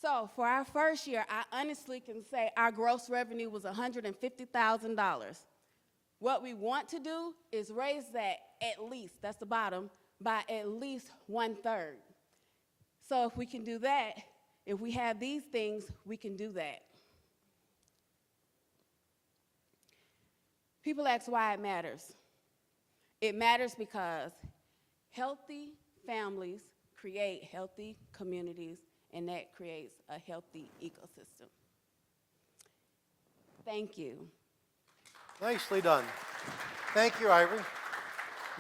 So, for our first year, I honestly can say our gross revenue was $150,000. What we want to do is raise that at least, that's the bottom, by at least 1/3. So if we can do that, if we have these things, we can do that. People ask why it matters. It matters because healthy families create healthy communities, and that creates a healthy ecosystem. Thank you. Nicely done. Thank you, Ivory.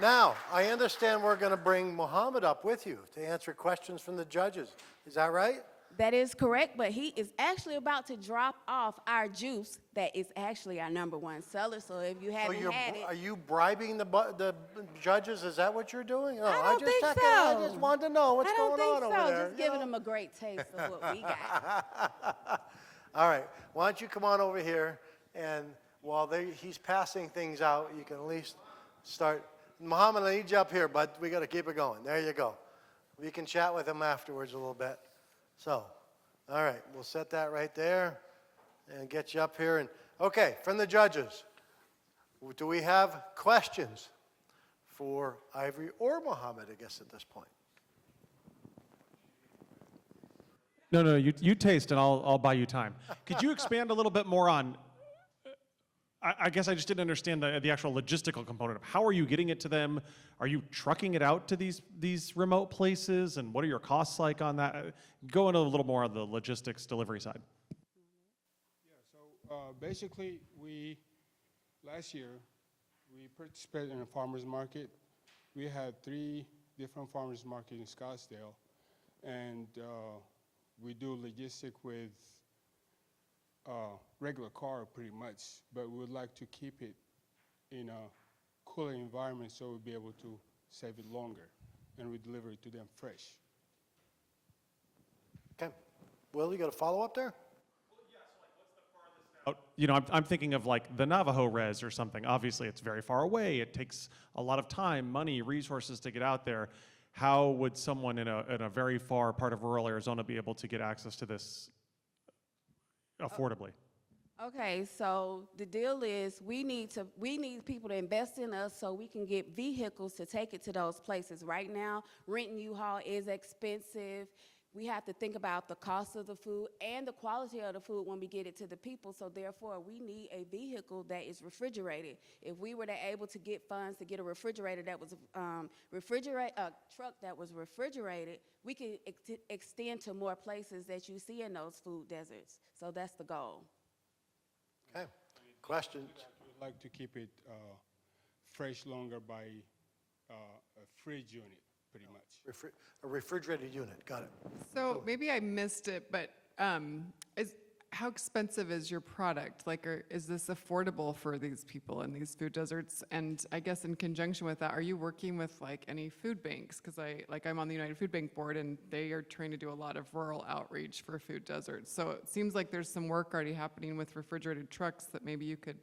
Now, I understand we're going to bring Mohammed up with you to answer questions from the judges. Is that right? That is correct, but he is actually about to drop off our juice that is actually our #1 seller, so if you haven't had it... Are you bribing the judges? Is that what you're doing? No, I don't think so. I just wanted to know what's going on over there. I don't think so. Just giving them a great taste of what we got. All right. Why don't you come on over here, and while he's passing things out, you can at least start. Mohammed, I need you up here, but we got to keep it going. There you go. We can chat with him afterwards a little bit. So, all right, we'll set that right there and get you up here. And okay, from the judges, do we have questions for Ivory or Mohammed, I guess, at this point? No, you taste and I'll buy you time. Could you expand a little bit more on, I guess I just didn't understand the actual logistical component of how are you getting it to them? Are you trucking it out to these remote places? And what are your costs like on that? Go into a little more on the logistics delivery side. Yeah, so basically last year, we participated in a farmer's market we had 3 different farmers market in Scottsdale, and we do logistic with regular car pretty much, but we would like to keep it in a cooler environment so we'll be able to save it longer, and we deliver it to them fresh. Okay. Will, you got a follow-up there? You know, I'm thinking of like the Navajo res or something. Obviously, it's very far away. It takes a lot of time, money, resources to get out there. How would someone in a very far part of rural Arizona be able to get access to this affordably? Okay, so the deal is we need people to invest in us so we can get vehicles to take it to those places. Right now, renting U-Haul is expensive. We have to think about the cost of the food and the quality of the food when we get it to the people. So therefore, we need a vehicle that is refrigerated. If we were able to get funds to get a refrigerator that was a truck that was refrigerated, we could extend to more places that you see in those food deserts. So that's the goal. Okay. Questions? We would like to keep it fresh longer by a fridge unit, pretty much. A refrigerated unit, got it. So maybe I missed it, but how expensive is your product? Like, is this affordable for these people in these food deserts? And I guess in conjunction with that, are you working with like any food banks? Because I'm on the United Food Bank board, and they are trying to do a lot of rural outreach for food deserts. So it seems like there's some work already happening with refrigerated trucks that maybe you could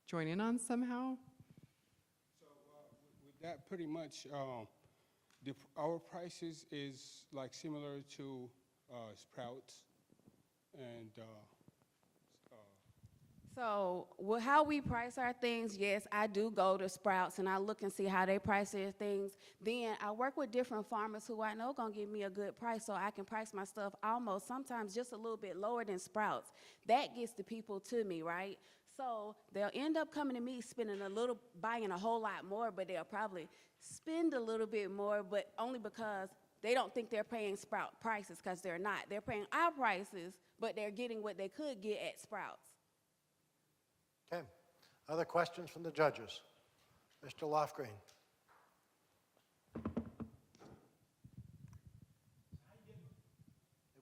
join in on somehow. So with that, pretty much, our prices is like similar to Sprouts, and So how we price our things, yes, I do go to Sprouts and I look and see how they price their things. Then I work with different farmers who I know gonna give me a good price, so I can price my stuff almost sometimes just a little bit lower than Sprouts. That gets the people to me, right? So they'll end up coming to me buying a whole lot more, but they'll probably spend a little bit more, but only because they don't think they're paying Sprout prices, because they're not. They're paying our prices, but they're getting what they could get at Sprouts. Okay. Other questions from the judges? Mr. Lofgren.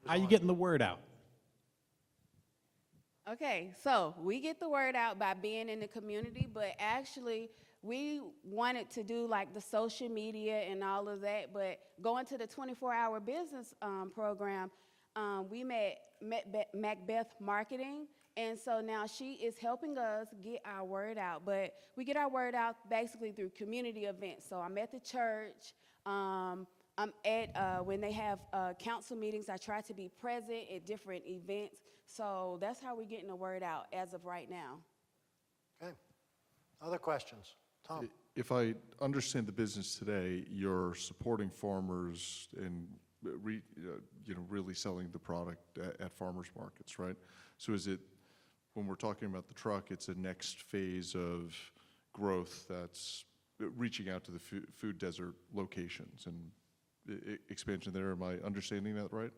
How are you getting the word out? Okay, so we get the word out by being in the community, but actually we wanted to do like the social media and all of that, but going to the 24-hour business program, we met Macbeth Marketing, and so now she is helping us get our word out. But we get our word out basically through community events. So I'm at the church. I'm at, when they have council meetings, I try to be present at different events. So that's how we're getting the word out as of right now. Okay. Other questions? Tom? If I understand the business today, you're supporting farmers and really selling the product at farmers markets, right? So is it, when we're talking about the truck, it's a next phase of growth that's reaching out to the food desert locations and expansion there? Am I understanding that right?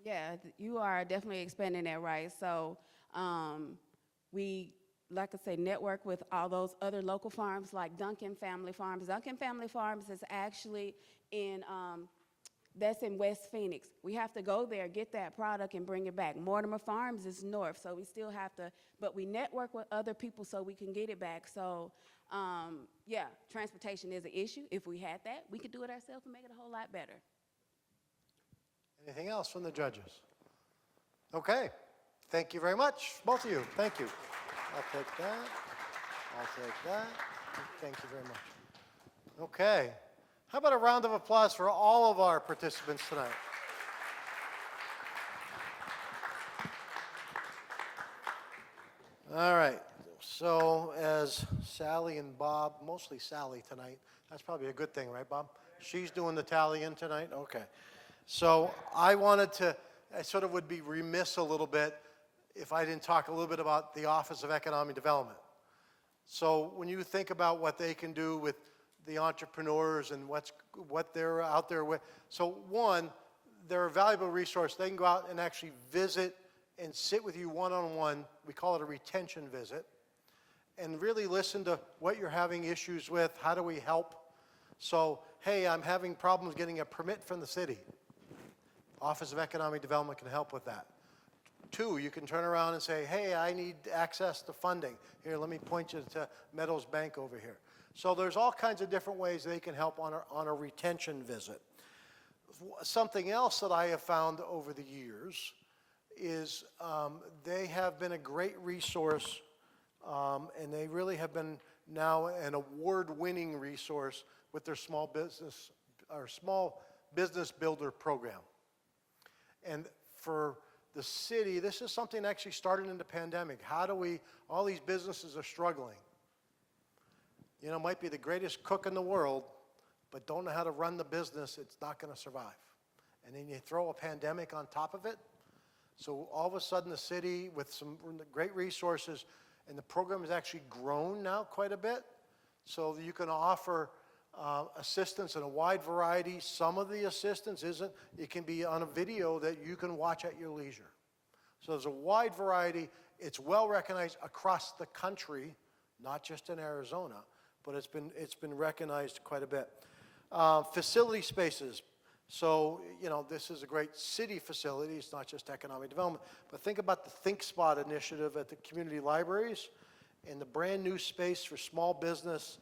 Yeah, you are definitely expanding that right. So we, like I say, network with all those other local farms like Duncan Family Farms. Duncan Family Farms is actually in, that's in West Phoenix. We have to go there, get that product, and bring it back. Mortimer Farms is north, so we still have to, but we network with other people so we can get it back. So yeah, transportation is an issue. If we had that, we could do it ourselves and make it a whole lot better. Anything else from the judges? Okay. Thank you very much, both of you. Thank you. I'll take that. I'll take that. Thank you very much. Okay. How about a round of applause for all of our participants tonight? All right. So as Sally and Bob, mostly Sally tonight, that's probably a good thing, right, Bob? She's doing the tallying tonight? Okay. So I sort of would be remiss a little bit if I didn't talk a little bit about the Office of Economic Development. So when you think about what they can do with the entrepreneurs and what they're out there with, so one, they're a valuable resource. They can go out and actually visit and sit with you one-on-one. We call it a retention visit, and really listen to what you're having issues with. How do we help? So, hey, I'm having problems getting a permit from the city. Office of Economic Development can help with that. 2, you can turn around and say, hey, I need access to funding. Here, let me point you to Meadows Bank over here. So there's all kinds of different ways they can help on a retention visit. Something else that I have found over the years is they have been a great resource, and they really have been now an award-winning resource with their small business builder program. And for the city, this is something that actually started in the pandemic. How do we, all these businesses are struggling. You know, might be the greatest cook in the world, but don't know how to run the business, it's not going to survive. And then you throw a pandemic on top of it. So all of a sudden the city with some great resources, and the program has actually grown now quite a bit. So you can offer assistance in a wide variety. Some of the assistance isn't, it can be on a video that you can watch at your leisure. So there's a wide variety. It's well recognized across the country, not just in Arizona, but it's been recognized quite a bit. Facility spaces. So, you know, this is a great city facility. It's not just economic development. But think about the Think Spot initiative at the community libraries and the brand new space for small business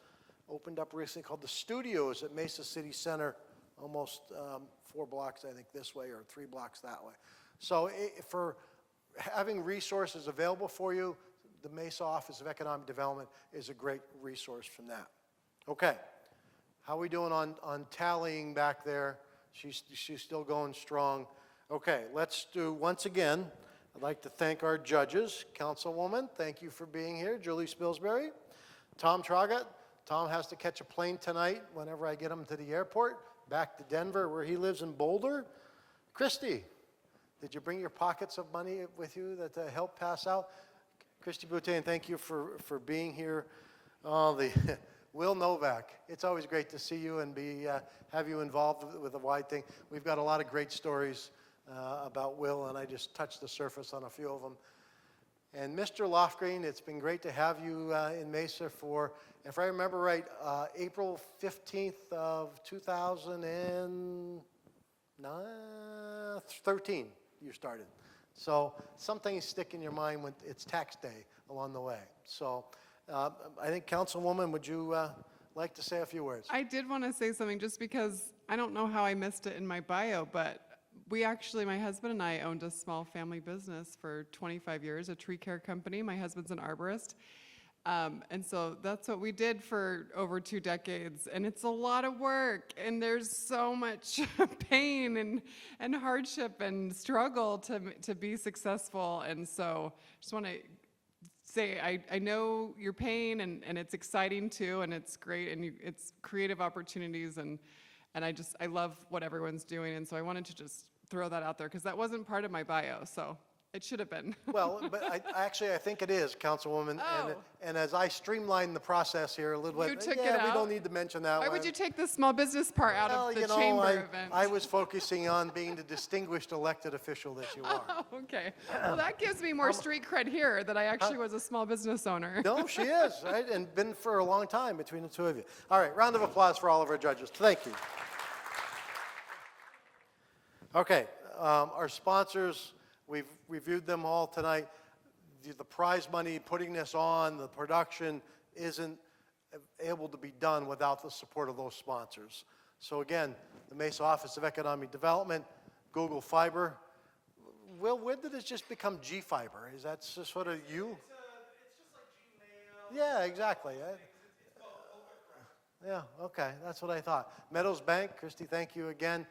opened up recently called the Studios at Mesa City Center, almost 4 blocks, I think, this way or 3 blocks that way. So for having resources available for you, the Mesa Office of Economic Development is a great resource from that. Okay, how are we doing on tallying back there? She's still going strong. Okay, let's do, once again, I'd like to thank our judges. Councilwoman, thank you for being here. Julie Spilsbury. Tom Traugott. Tom has to catch a plane tonight whenever I get him to the airport, back to Denver where he lives in Boulder. Christy, did you bring your pockets of money with you that help pass out? Christy Boutin, thank you for being here. Will Novak, it's always great to see you and have you involved with the wide thing. We've got a lot of great stories about Will, and I just touched the surface on a few of them. And Mr. Lofgreen, it's been great to have you in Mesa for, if I remember right, April 15th of 2013 you started. So some things stick in your mind when it's tax day along the way. So I think, Councilwoman, would you like to say a few words? I did want to say something just because I don't know how I missed it in my bio, but we actually, my husband and I owned a small family business for 25 years, a tree care company. My husband's an arborist. And so that's what we did for over 2 decades. And it's a lot of work. And there's so much pain and hardship and struggle to be successful. And so just want to say, I know your pain and it's exciting too. And it's great. And it's creative opportunities. And I love what everyone's doing. And so I wanted to just throw that out there because that wasn't part of my bio. So it should have been. Well, but I think it is, Councilwoman. Oh. And as I streamline the process here a little bit, You took it we out? don't need to mention that Why one. would you take the small business part out of the chamber event? I was focusing on being the distinguished elected official that you are. Oh, okay. Well, that gives me more street cred here that I actually was a small business owner. No, she is, right? And been for a long time between the two of you. All right, round of applause for all of our judges. Thank you. Okay, our sponsors, we've reviewed them all tonight. The prize money, putting this on, the production isn't able to be done without the support of those sponsors. So again, the Mesa Office of Economic Development, Google Fiber. Will, when did it just become G Fiber? Is that just sort of you? It's just like Gmail. Yeah, exactly. Yeah, okay, that's what I thought. Meadows Bank, Christy, thank you again.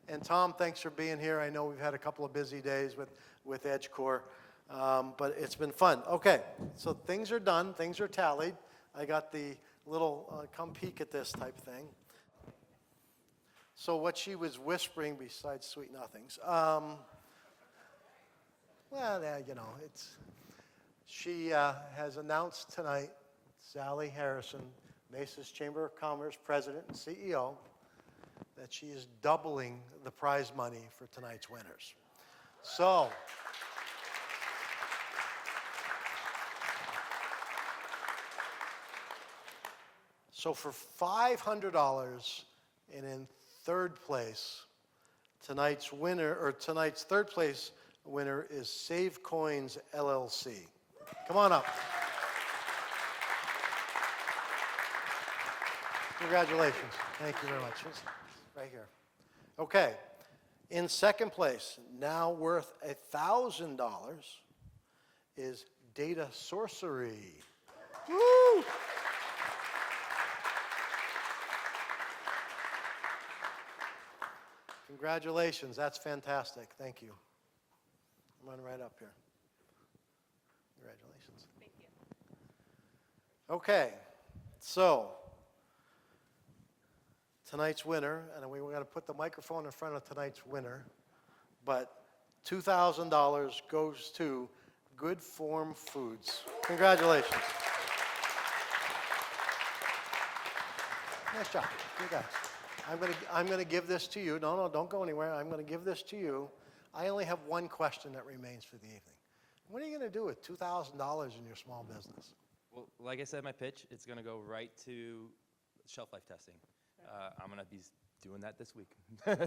And Tom, thanks for being here. I know we've had a couple of busy days with EdgeCore, but it's been fun. Okay, so things are done, things are tallied. I got the little come peek at this type thing. So what she was whispering besides sweet nothings. Well, yeah, you know, she has announced tonight, Sally Harrison, Mesa's Chamber of Commerce President and CEO, that she is doubling the prize money for tonight's winners. So, So for $500, and in third place, tonight's third place winner is SavCoins LLC. Come on up. Congratulations. Thank you very much. Right here. Okay. In second place, now worth $1,000, is Data Sorcery. Woo! Congratulations. That's fantastic. Thank you. I'm on right up here. Congratulations. Thank you. Okay. So, tonight's winner, and we're going to put the microphone in front of tonight's winner, but $2,000 goes to Good Form Foods. Congratulations. Nice job. You guys. I'm going to give this to you. No, don't go anywhere. I'm going to give this to you. I only have one question that remains for the evening. What are you going to do with $2,000 in your small business? Well, like I said in my pitch, it's going to go right to shelf life testing. I'm going to be doing that this week.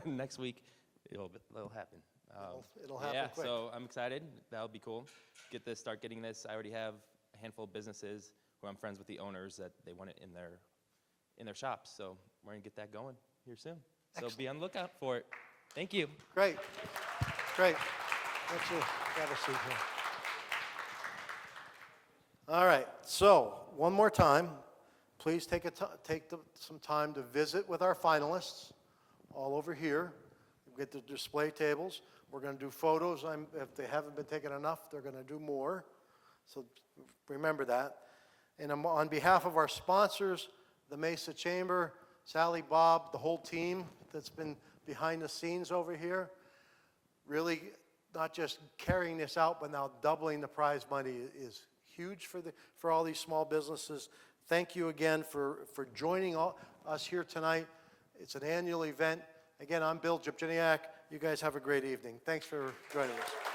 Next week, it'll happen. It'll happen yeah, quick. so I'm excited. That'll be cool. Start getting this. I already have a handful of businesses who I'm friends with the owners that they want it in their shops. So we're going to get that going here soon. Excellent. So be on the lookout for it. Thank you. Great. Great. Let's grab a seat here. All right. So one more time, please take some time to visit with our finalists all over here. You get the display tables. We're going to do photos. If they haven't been taken enough, they're going to do more. So remember that. And on behalf of our sponsors, the Mesa Chamber, Sally, Bob, the whole team that's been behind the scenes over here, really not just carrying this out, but now doubling the prize money is huge for all these small businesses. Thank you again for joining us here tonight. It's an annual event. Again, I'm Bill Jabjiniak. You guys have a great evening. Thanks for joining us.